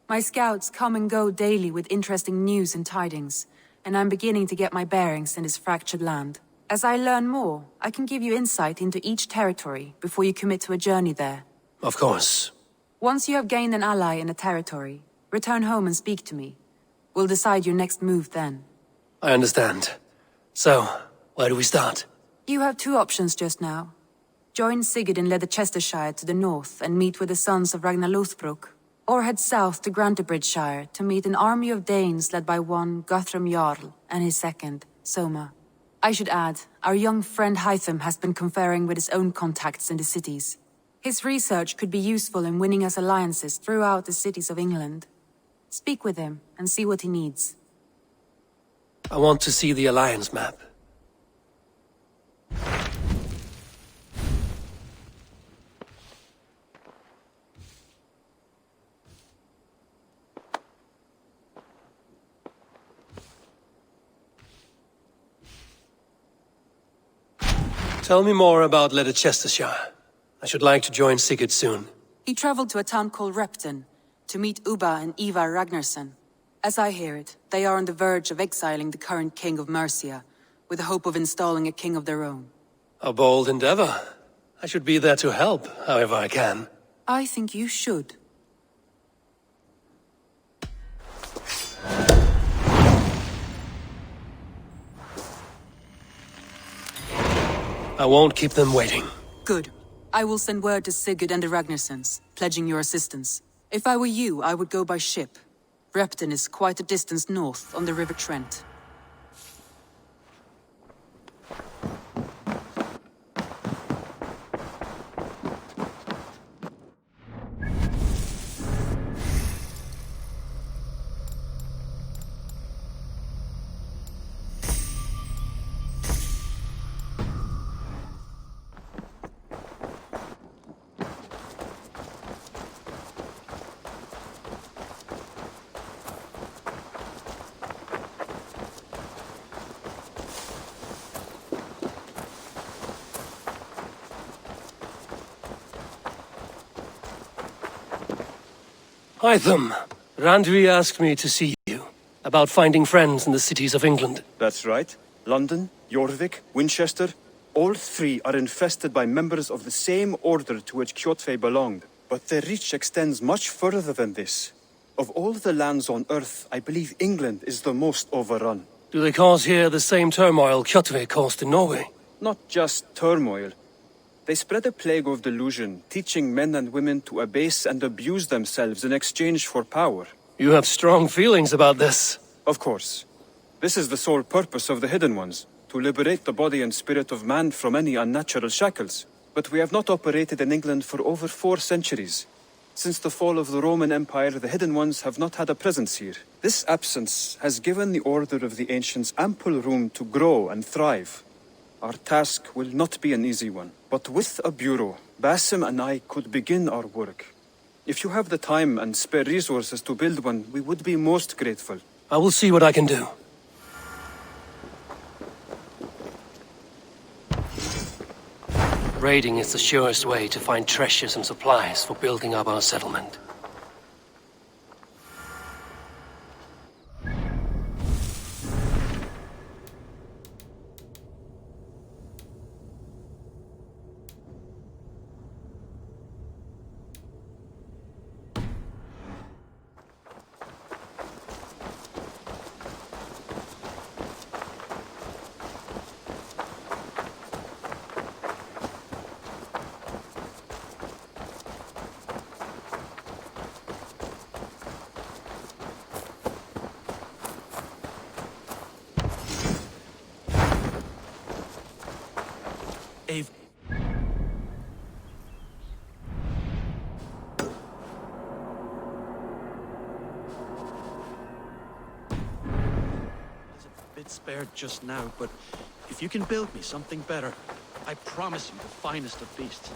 My scouts come and go daily with interesting news and tidings, and I'm beginning to get my bearings in this fractured land. As I learn more, I can give you insight into each territory before you commit to a journey there. Of course. Once you have gained an ally in a territory, return home and speak to me. We'll decide your next move then. I understand. So, where do we start? You have two options just now. Join Sigurd in Leicestershire to the north and meet with the sons of Ragnar Lothbrok, or head south to Grantebridgeshire to meet an army of Danes led by one Guthrum Jarl and his second, Soma. I should add, our young friend Hytham has been conferring with his own contacts in the cities. His research could be useful in winning us alliances throughout the cities of England. Speak with him and see what he needs. I want to see the alliance map. Tell me more about Leicestershire. I should like to join Sigurd soon. He traveled to a town called Repton to meet Ubba and Ivar Ragnarsson. As I hear it, they are on the verge of exiling the current king of Mercia, with the hope of installing a king of their own. A bold endeavor. I should be there to help, however I can. I think you should. I won't keep them waiting. Good. I will send word to Sigurd and the Ragnarssons, pledging your assistance. If I were you, I would go by ship. Repton is quite a distance north on the River Trent. Hytham, Randvi asked me to see you about finding friends in the cities of England. That's right. London, Jorvik, Winchester, all three are infested by members of the same order to which Kjotve belonged. But their reach extends much further than this. Of all the lands on Earth, I believe England is the most overrun. Do they cause here the same turmoil Kjotve caused in Norway? Not just turmoil. They spread a plague of delusion, teaching men and women to abase and abuse themselves in exchange for power. You have strong feelings about this. Of course. This is the sole purpose of the Hidden Ones, to liberate the body and spirit of man from any unnatural shackles. But we have not operated in England for over 4 centuries. Since the fall of the Roman Empire, the Hidden Ones have not had a presence here. This absence has given the Order of the Ancients ample room to grow and thrive. Our task will not be an easy one, but with a bureau, Basim and I could begin our work. If you have the time and spare resources to build one, we would be most grateful. I will see what I can do. Raiding is the surest way to find treasures and supplies for building up our settlement. Spared just now, but if you can build me something better, I promise you the finest of beasts.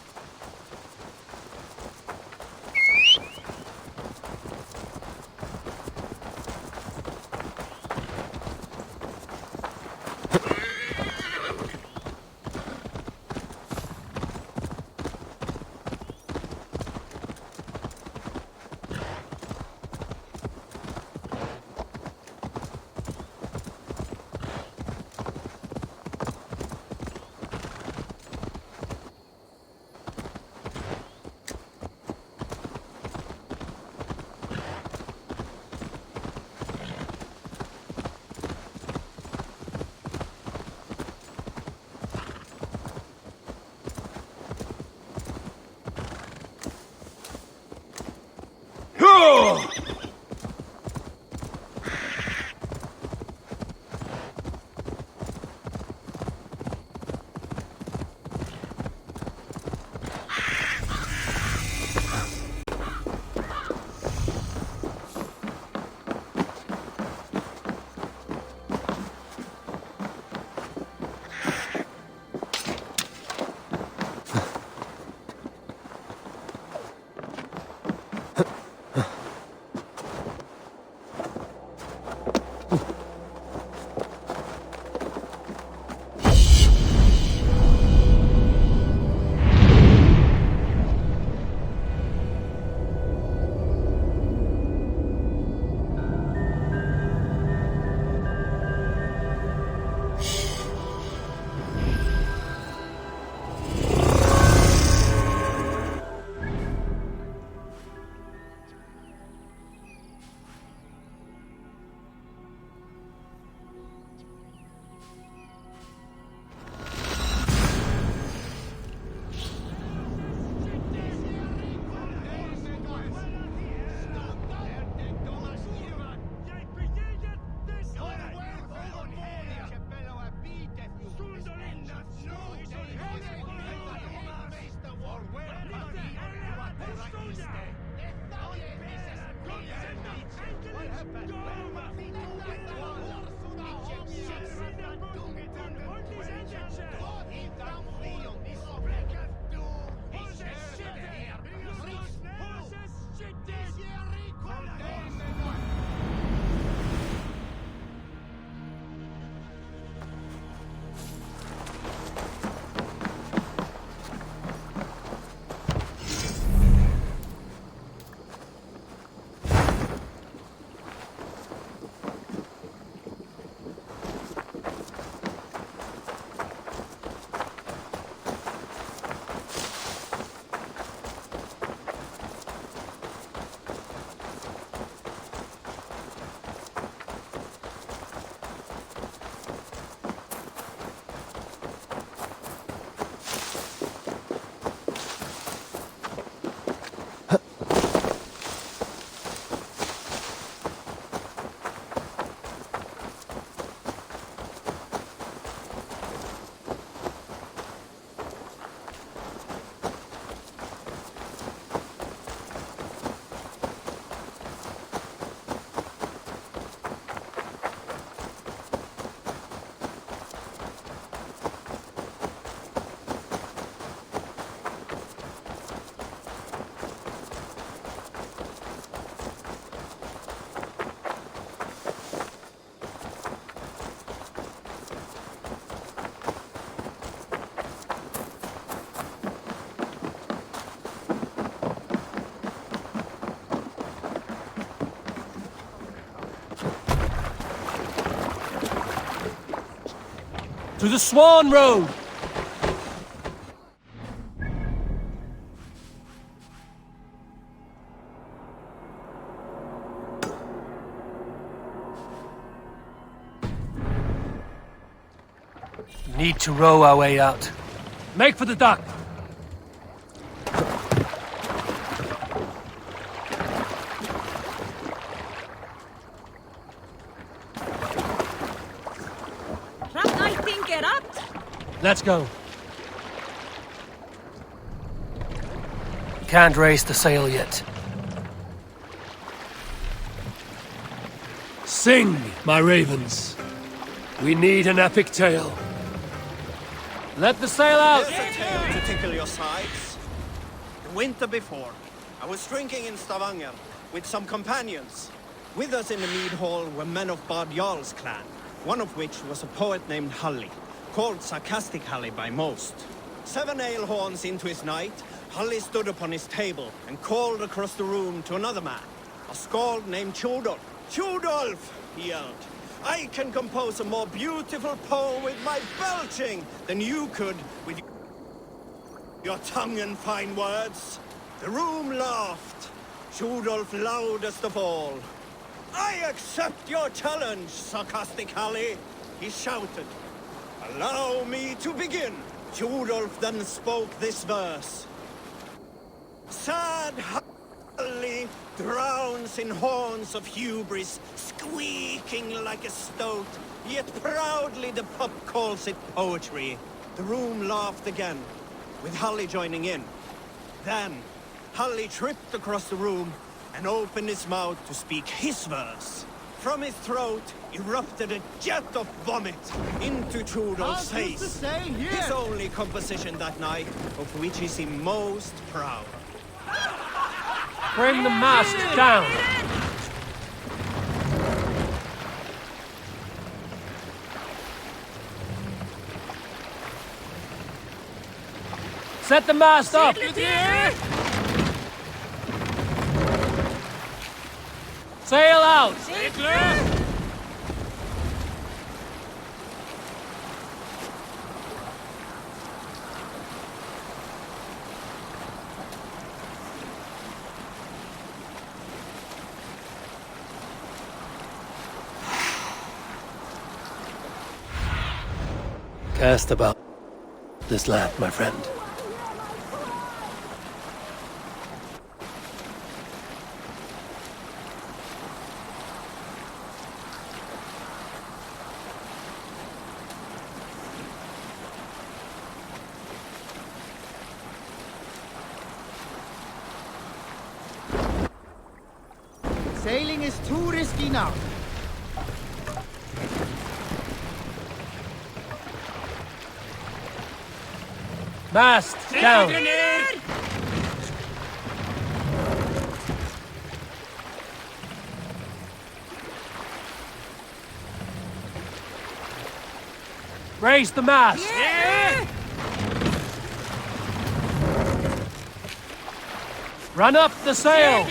To the Swan Road! Need to row our way out. Make for the dock! Let's go. Can't raise the sail yet. Sing, my ravens. We need an epic tale. Let the sail out! Here's a tale to tickle your sides. The winter before, I was drinking in Stavanger with some companions. With us in the mead hall were men of Bard Jarl's clan, one of which was a poet named Halli, called Sarcastic Halli by most. 7 ale horns into his night, Halli stood upon his table and called across the room to another man, a skald named Tjodolf. Tjodolf, he yelled, I can compose a more beautiful poem with my belching than you could with your tongue and fine words. The room laughed, Tjodolf loudest of all. I accept your challenge, Sarcastic Halli, he shouted. Allow me to begin. Tjodolf then spoke this verse. Sad Stanley drowns in horns of hubris, squeaking like a stoat, yet proudly the pup calls it poetry. The room laughed again, with Hully joining in. Then, Hully tripped across the room and opened his mouth to speak his verse. From his throat erupted a jet of vomit into Trudeau's face. His only composition that night, of which he seemed most proud. Bring the mast down! Set the mast up! Sail out! Cast about this land, my friend. Sailing is too risky now. Mast down! Raise the mast! Run up the sail!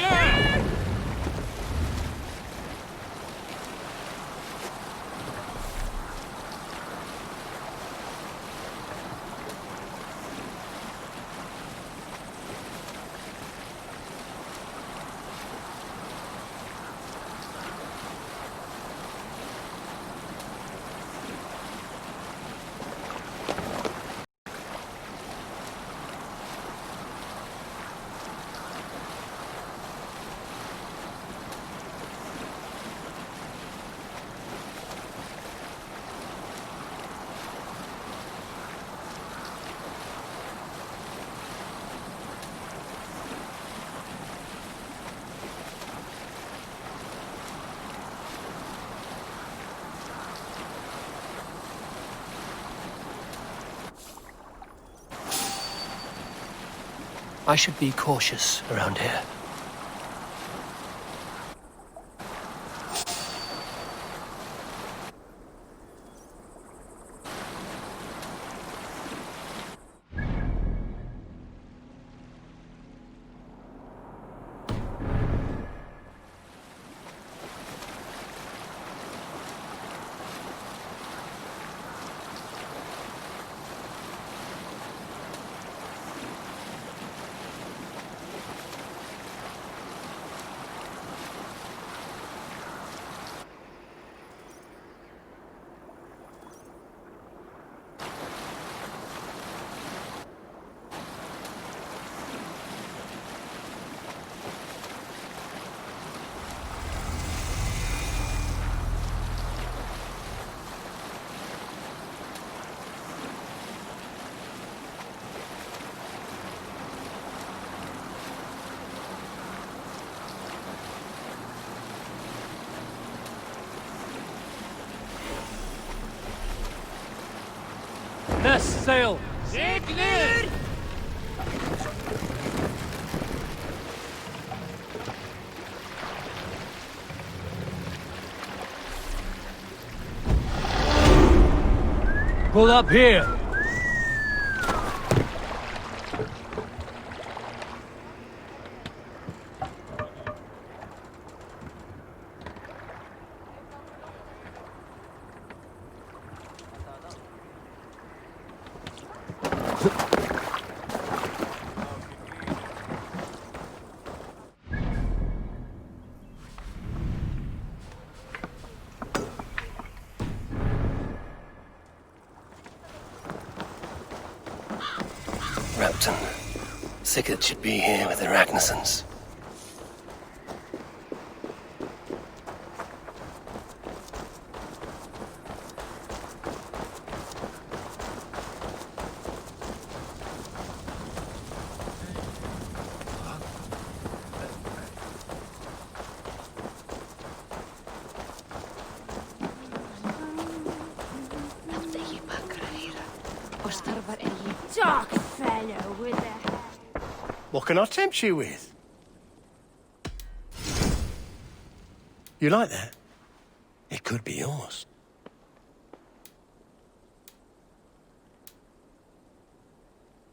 I should be cautious around here. Nest sail! Segler! Pull up here! Repton. Sickert should be here with the Ragnarsons. What can I tempt you with? You like that? It could be yours.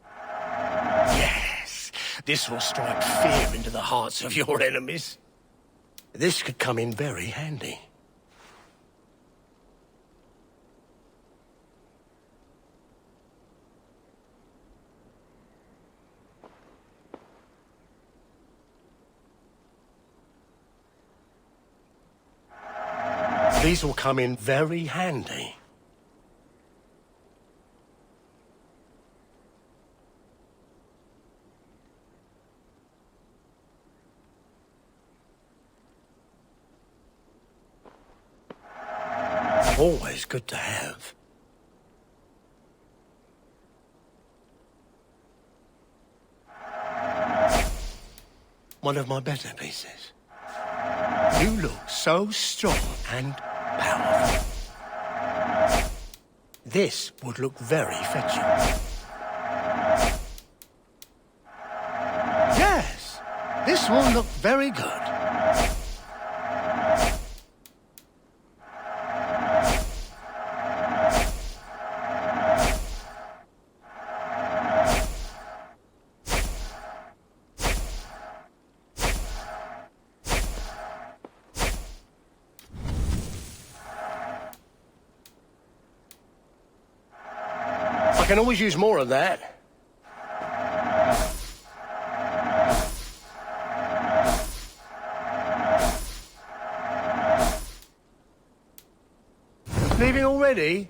Yes, this will strike fear into the hearts of your enemies. This could come in very handy. These will come in very handy. Always good to have. One of my better pieces. You look so strong and powerful. This would look very fetching. Yes, this will look very good. I can always use more of that. Leaving already?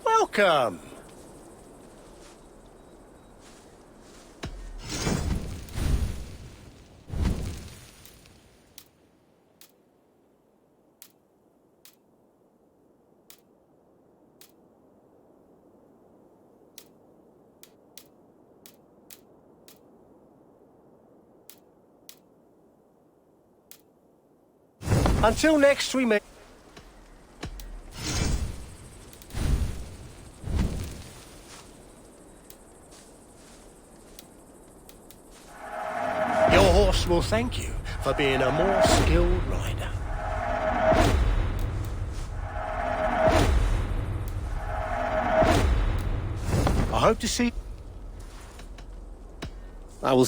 Welcome. Until next we meet. Your horse will thank you for being a more skilled rider. I hope to see... I will...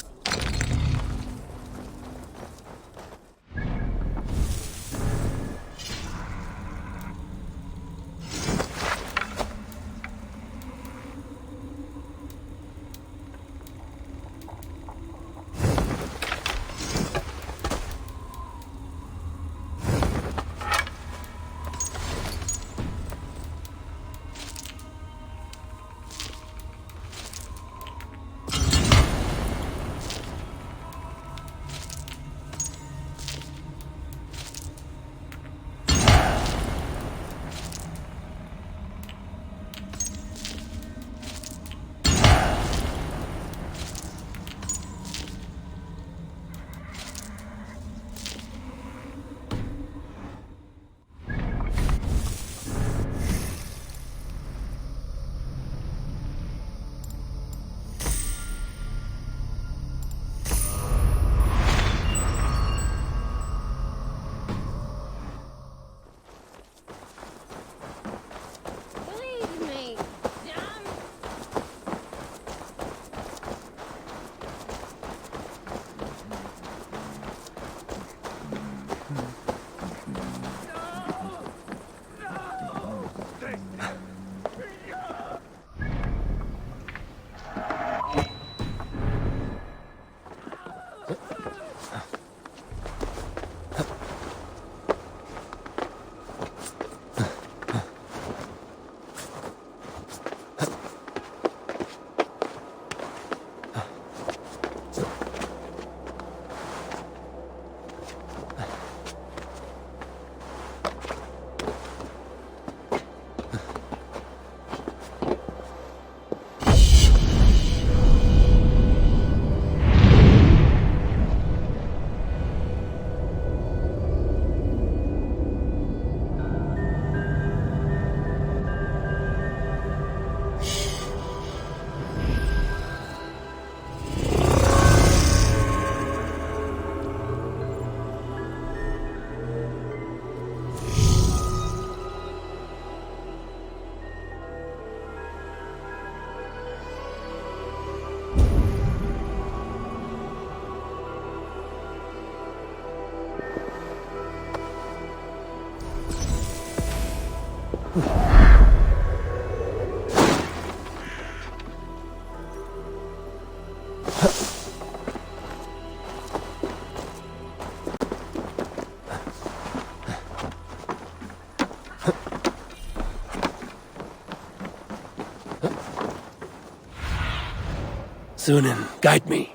Sunan, guide me.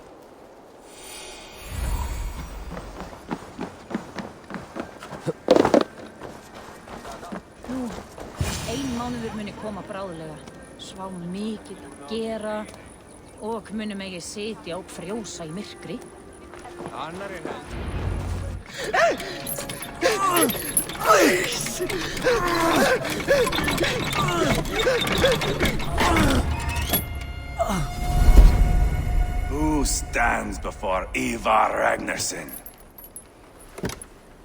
Ein mánuður muni koma bráðlega. Svá mikið að gera og muni megi sitja og frjósa í myrkri. Annar er held. Who stands before Ivar Ragnarsson?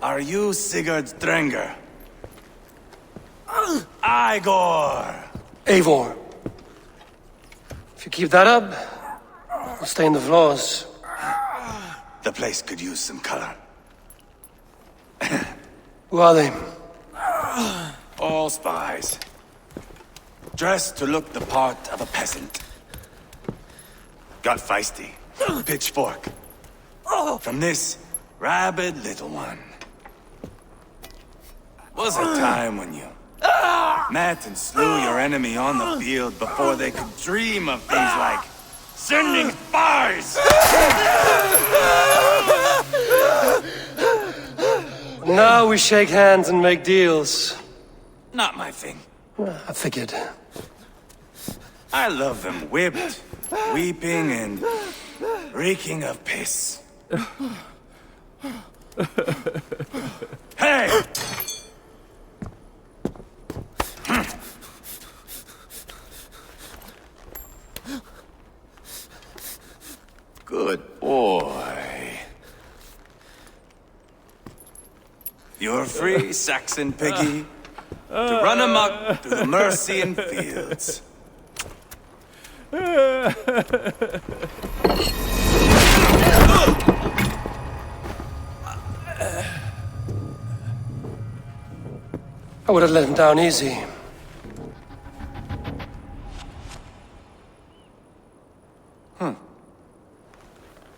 Are you Sigurd Drenger? Igor! Eivor. If you keep that up, we'll stay in the floors. The place could use some color. Who are they? All spies. Dressed to look the part of a peasant. Got feisty. Pitchfork. From this rabid little one. Was a time when you met and slew your enemy on the field before they could dream of things like sending spies! Now we shake hands and make deals. Not my thing. I figured. I love them whipped, weeping, and reeking of piss. Hey! Good boy. You're free, Saxon piggy, to run amok through the Mercian fields. I would have let him down easy.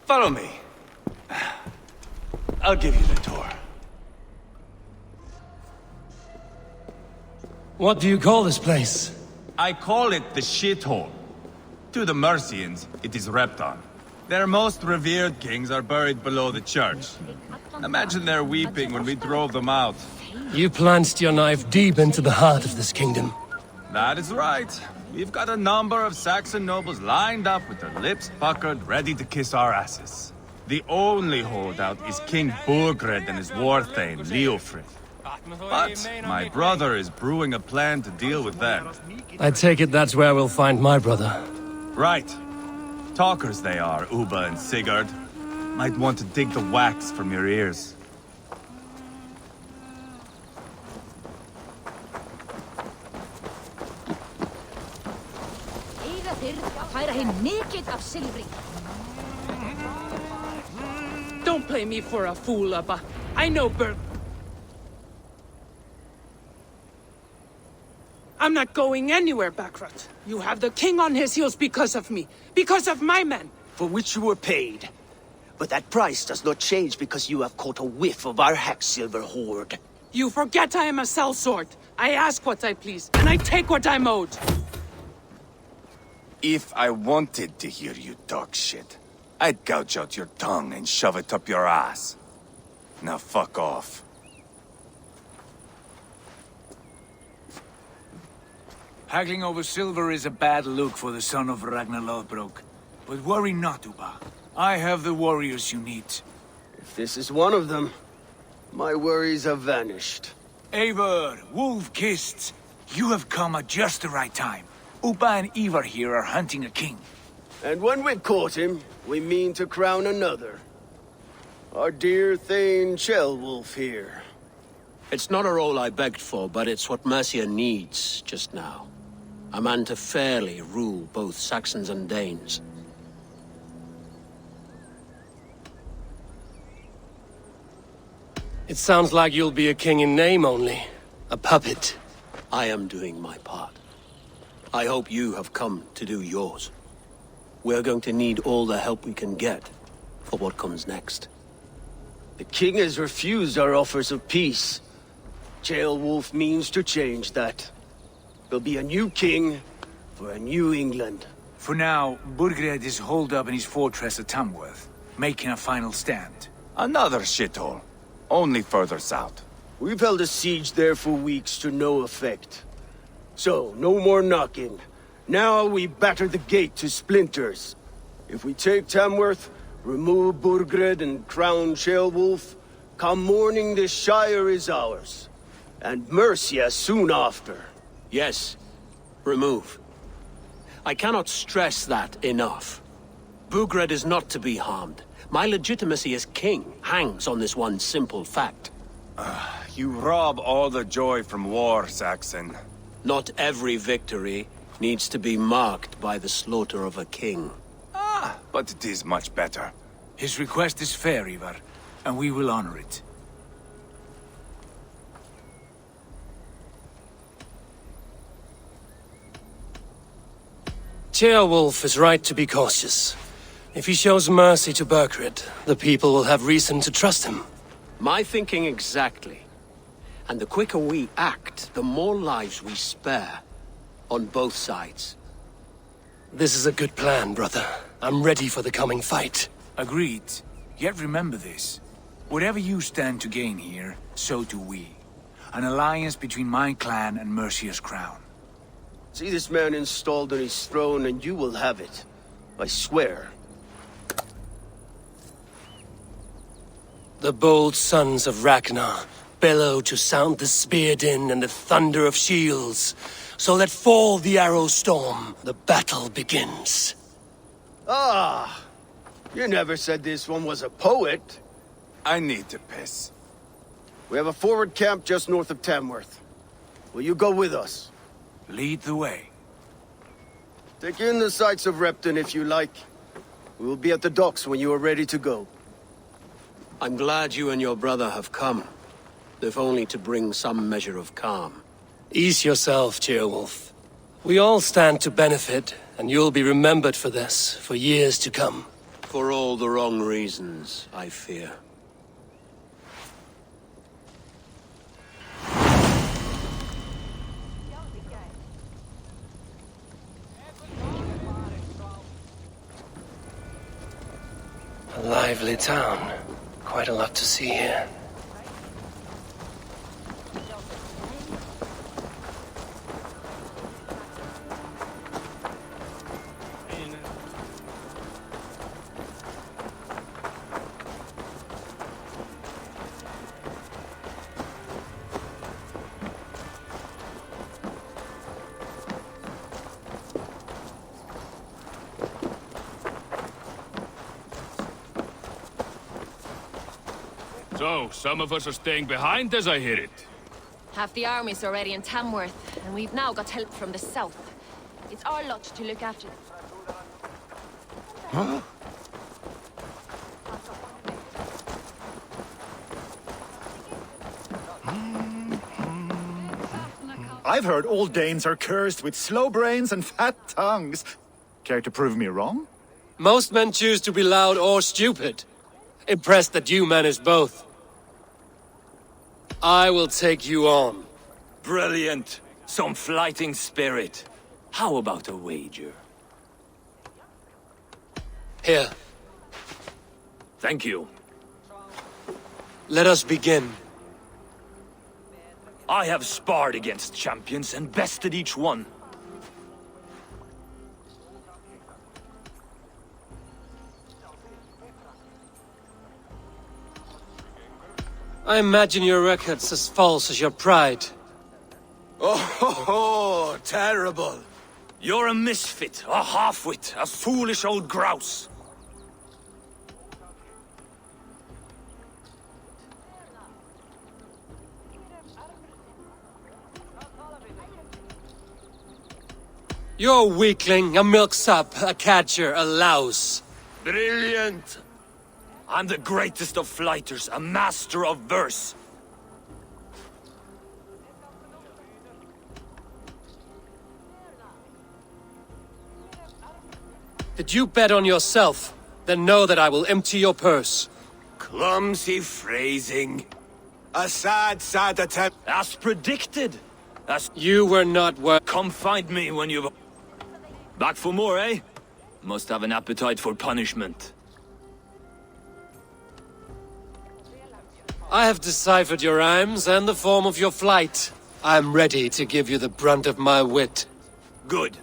Follow me. I'll give you the tour. What do you call this place? I call it the shithole. To the Mercians, it is Repton. Their most revered kings are buried below the church. Imagine their weeping when we drove them out. You plunged your knife deep into the heart of this kingdom. That is right. We've got a number of Saxon nobles lined up with their lips puckered, ready to kiss our asses. The only holdout is King Burgred and his war-thane, Leofrith. But my brother is brewing a plan to deal with them. I take it that's where we'll find my brother. Right. Talkers they are, Uba and Sigurd. Might want to dig the wax from your ears. Don't play me for a fool, Abba. I know I'm not going anywhere, Backrot. You have the king on his heels because of me. Because of my men. For which you were paid. But that price does not change because you have caught a whiff of our Hacksilver hoard. You forget I am a sellsword. I ask what I please, and I take what I'm owed. If I wanted to hear you talk shit, I'd gouge out your tongue and shove it up your ass. Now fuck off. Haggling over silver is a bad look for the son of Ragnar Lothbrok. But worry not, Uba. I have the warriors you need. If this is one of them, my worries have vanished. Eivor, Wolf-Kissed, you have come at just the right time. Uba and Ivar here are hunting a king. And when we've caught him, we mean to crown another. Our dear Thane Chelwolf here. It's not a role I begged for, but it's what Mercia needs just now. A man to fairly rule both Saxons and Danes. It sounds like you'll be a king in name only. A puppet. I am doing my part. I hope you have come to do yours. We're going to need all the help we can get for what comes next. The king has refused our offers of peace. Ceolwulf means to change that. There'll be a new king for a new England. For now, Burgred is holed up in his fortress at Tamworth, making a final stand. Another shithole. Only further south. We've held a siege there for weeks to no effect. So, no more knocking. Now we batter the gate to splinters. If we take Tamworth, remove Burgred and crown Ceolwulf, come morning the Shire is ours. And Mercia soon after. Yes, remove. I cannot stress that enough. Burgred is not to be harmed. My legitimacy as king hangs on this one simple fact. You rob all the joy from war, Saxon. Not every victory needs to be marked by the slaughter of a king. But it is much better. His request is fair, Ivar, and we will honor it. Ceolwulf is right to be cautious. If he shows mercy to Burgred, the people will have reason to trust him. My thinking exactly. And the quicker we act, the more lives we spare. On both sides. This is a good plan, brother. I'm ready for the coming fight. Agreed. Yet remember this. Whatever you stand to gain here, so do we. An alliance between my clan and Mercia's crown. See this man installed on his throne and you will have it. I swear. The bold sons of Ragnar bellow to sound the spear din and the thunder of shields. So let fall the arrow storm. The battle begins. Ah! You never said this one was a poet. I need to piss. We have a forward camp just north of Tamworth. Will you go with us? Lead the way. Take in the sights of Repton if you like. We will be at the docks when you are ready to go. I'm glad you and your brother have come. If only to bring some measure of calm. Ease yourself, Ceolwulf. We all stand to benefit, and you'll be remembered for this, for years to come. For all the wrong reasons, I fear. A lively town. Quite a lot to see here. So, some of us are staying behind as I hear it. Half the army's already in Tamworth, and we've now got help from the south. It's our lot to look after. Huh? I've heard all Danes are cursed with slow brains and fat tongues. Care to prove me wrong? Most men choose to be loud or stupid. Impressed that you manage both. I will take you on. Brilliant. Some fighting spirit. How about a wager? Here. Thank you. Let us begin. I have sparred against champions and bested each one. I imagine your record's as false as your pride. Oh, terrible. You're a misfit, a half-wit, a foolish old grouse. You're a weakling, a milksop, a catcher, a louse. Brilliant. I'm the greatest of flighters, a master of verse. Did you bet on yourself? Then know that I will empty your purse. Clumsy phrasing. A sad attempt. As predicted. As you were not worth. Come find me when you've... Back for more, eh? Must have an appetite for punishment. I have deciphered your rhymes and the form of your flight. I am ready to give you the brunt of my wit. Good.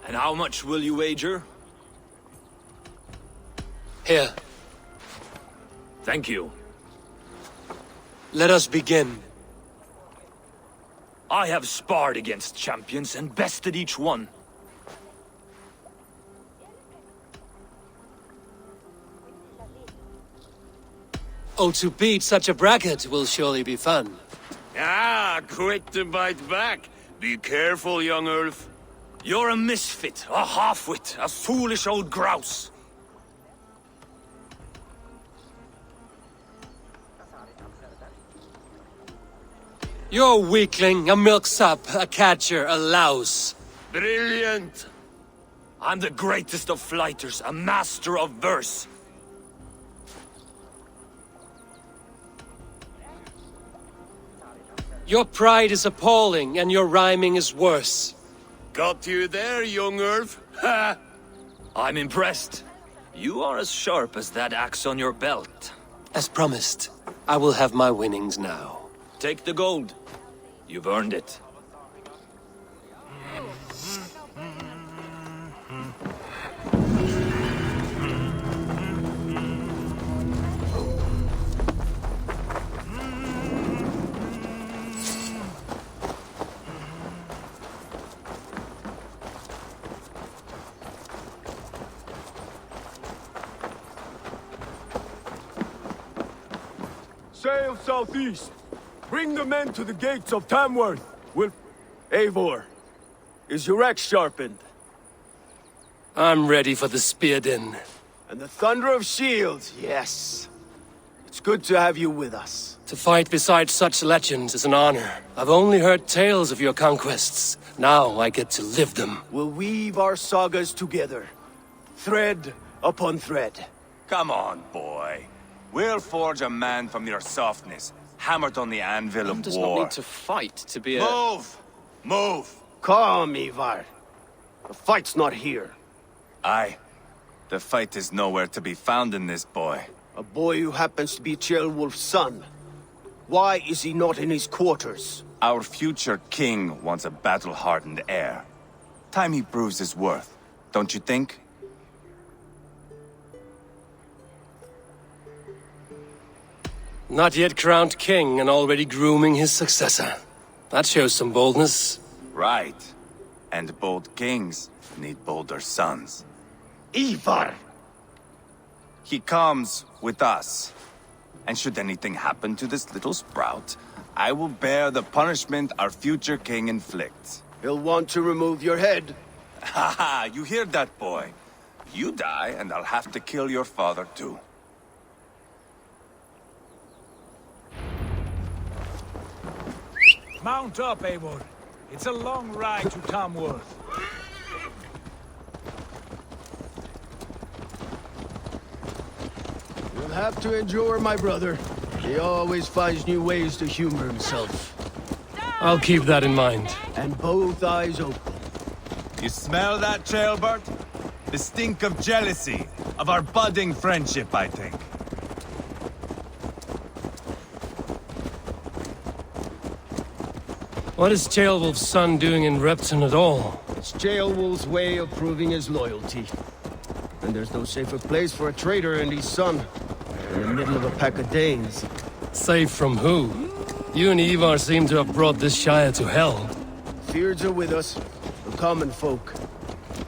And how much will you wager? Here. Thank you. Let us begin. I have sparred against champions and bested each one. Oh, to beat such a bracket will surely be fun. Ah, quick to bite back. Be careful, young Ulf. You're a misfit, a half-wit, a foolish old grouse. You're a weakling, a milksop, a catcher, a louse. Brilliant! I'm the greatest of flighters, a master of verse. Your pride is appalling, and your rhyming is worse. Got you there, young Ulf. Ha! I'm impressed. You are as sharp as that axe on your belt. As promised, I will have my winnings now. Take the gold. You've earned it. Sail southeast. Bring the men to the gates of Tamworth. Eivor, is your axe sharpened? I'm ready for the spear din. And the thunder of shields, yes. It's good to have you with us. To fight beside such legends is an honor. I've only heard tales of your conquests. Now I get to live them. We'll weave our sagas together. Thread upon thread. Come on, boy. We'll forge a man from your softness, hammered on the anvil of war. does not need to fight to be a... Move! Move! Calm, Ivar. The fight's not here. Aye. The fight is nowhere to be found in this boy. A boy who happens to be Ceolwulf's son. Why is he not in his quarters? Our future king wants a battle-hardened heir. Time he proves his worth, don't you think? Not yet crowned king and already grooming his successor. That shows some boldness. Right. And bold kings need bolder sons. Ivar! He comes with us. And should anything happen to this little sprout, I will bear the punishment our future king inflicts. He'll want to remove your head. Ha ha, you hear that, boy? You die, and I'll have to kill your father, too. Mount up, Eivor. It's a long ride to Tamworth. You'll have to endure, my brother. He always finds new ways to humor himself. I'll keep that in mind. And both eyes open. You smell that, Trailbird? The stink of jealousy, of our budding friendship, I think. What is Ceolwulf's son doing in Repton at all? It's Ceolwulf's way of proving his loyalty. And there's no safer place for a traitor and his son. In the middle of a pack of Danes. Safe from who? You and Ivar seem to have brought this Shire to hell. Fears are with us, the common folk.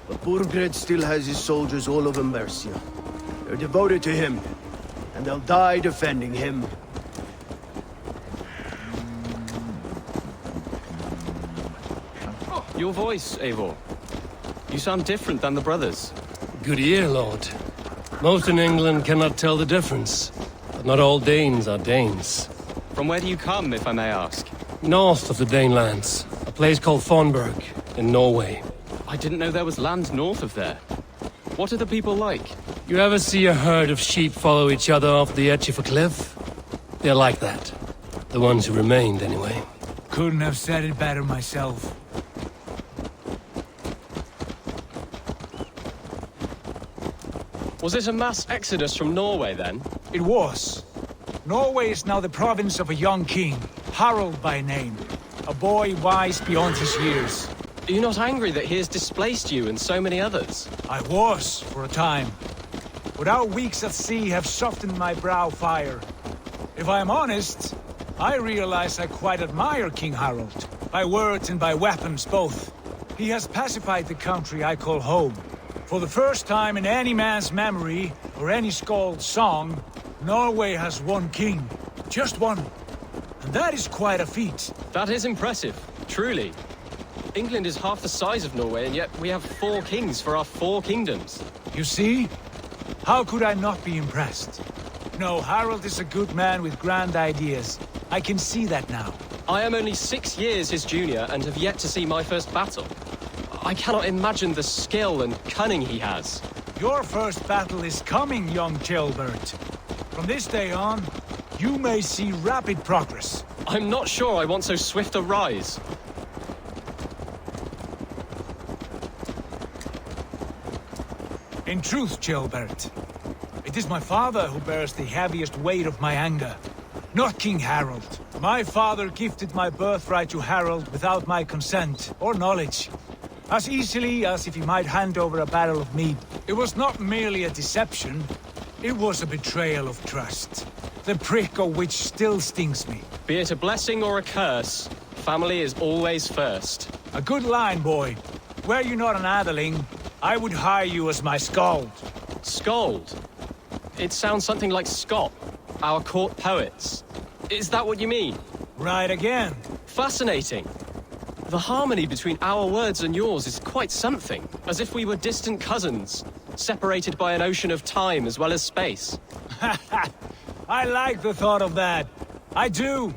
But Burgred still has his soldiers all over Mercia. They're devoted to him, and they'll die defending him. Your voice, Eivor. You sound different than the brothers. Good ear, Lord. Most in England cannot tell the difference. But not all Danes are Danes. From where do you come, if I may ask? North of the Danelands. A place called Fonberg, in Norway. I didn't know there was land north of there. What are the people like? You ever see a herd of sheep follow each other off the edge of a cliff? They're like that. The ones who remained, anyway. Couldn't have said it better myself. Was it a mass exodus from Norway, then? It was. Norway is now the province of a young king, Harald by name. A boy wise beyond his years. Are you not angry that he has displaced you and so many others? I was, for a time. But our weeks at sea have softened my brow fire. If I am honest, I realize I quite admire King Harald. By words and by weapons, both. He has pacified the country I call home. For the first time in any man's memory, or any skald's song, Norway has one king. Just one. And that is quite a feat. That is impressive, truly. England is half the size of Norway, and yet we have 4 kings for our 4 kingdoms. You see? How could I not be impressed? No, Harald is a good man with grand ideas. I can see that now. I am only 6 years his junior and have yet to see my first battle. I cannot imagine the skill and cunning he has. Your first battle is coming, young Gilbert. From this day on, you may see rapid progress. I'm not sure I want so swift a rise. In truth, Gilbert, it is my father who bears the heaviest weight of my anger, not King Harald. My father gifted my birthright to Harald without my consent or knowledge, as easily as if he might hand over a barrel of mead. It was not merely a deception, it was a betrayal of trust, the prick of which still stings me. Be it a blessing or a curse, family is always first. A good line, boy. Were you not an atheling, I would hire you as my skald. Skald? It sounds something like Scott, our court poets. Is that what you mean? Right again. Fascinating. The harmony between our words and yours is quite something. As if we were distant cousins, separated by an ocean of time as well as space. I like the thought of that. I do.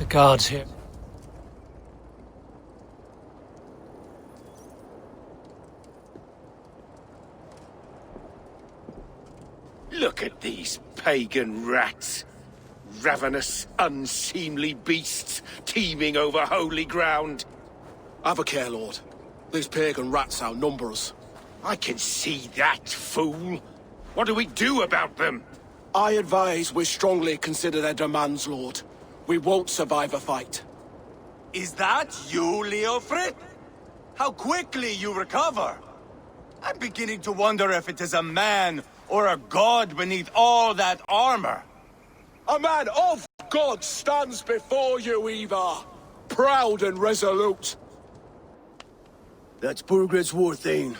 Guards here. Look at these pagan rats. Ravenous, unseemly beasts teeming over holy ground. Have a care, Lord. These pagan rats outnumber us. I can see that, fool. What do we do about them? I advise we strongly consider their demands, Lord. We won't survive a fight. Is that you, Leofrid? How quickly you recover! I'm beginning to wonder if it is a man or a god beneath all that armor. A man of God stands before you, Ivar. Proud and resolute. That's Burgred's Warthane.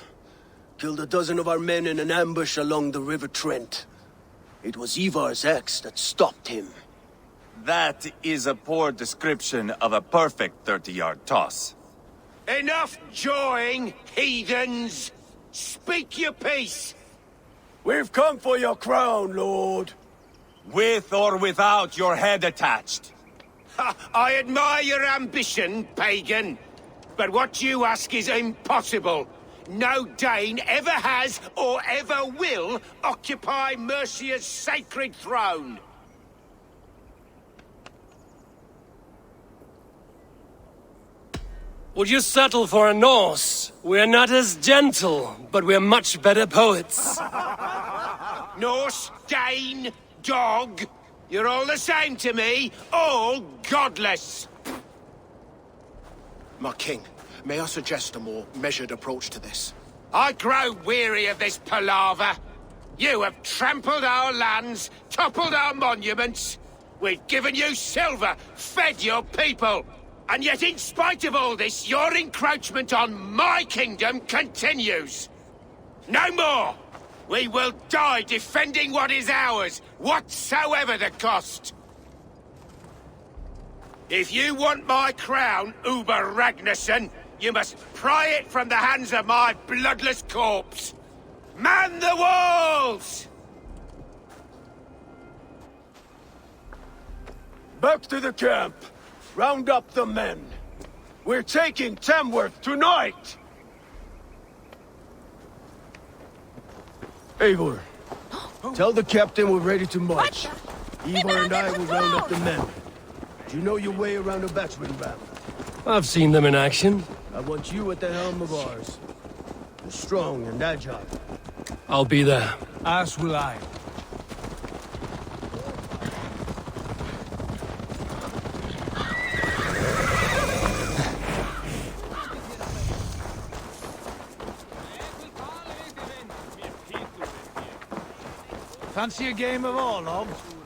Killed a dozen of our men in an ambush along the River Trent. It was Ivar's axe that stopped him. That is a poor description of a perfect 30-yard toss. Enough jawing, heathens! Speak your peace! We've come for your crown, Lord. With or without your head attached. Ha, I admire your ambition, pagan. But what you ask is impossible. No Dane ever has or ever will occupy Mercia's sacred throne. Would you settle for a Norse? We're not as gentle, but we're much better poets. Norse, Dane, dog, you're all the same to me, all godless. My king, may I suggest a more measured approach to this? I grow weary of this palaver. You have trampled our lands, toppled our monuments. We've given you silver, fed your people. And yet, in spite of all this, your encroachment on my kingdom continues. No more! We will die defending what is ours, whatsoever the cost. If you want my crown, Uber Ragnarsson, you must pry it from the hands of my bloodless corpse. Man the walls! Back to the camp. Round up the men. We're taking Tamworth tonight! Eivor, tell the captain we're ready to march. Eivor and I will round up the men. Do you know your way around a battering ram? I've seen them in action. I want you at the helm of ours. You're strong and agile. I'll be there. As will I. Fancy a game of all, love?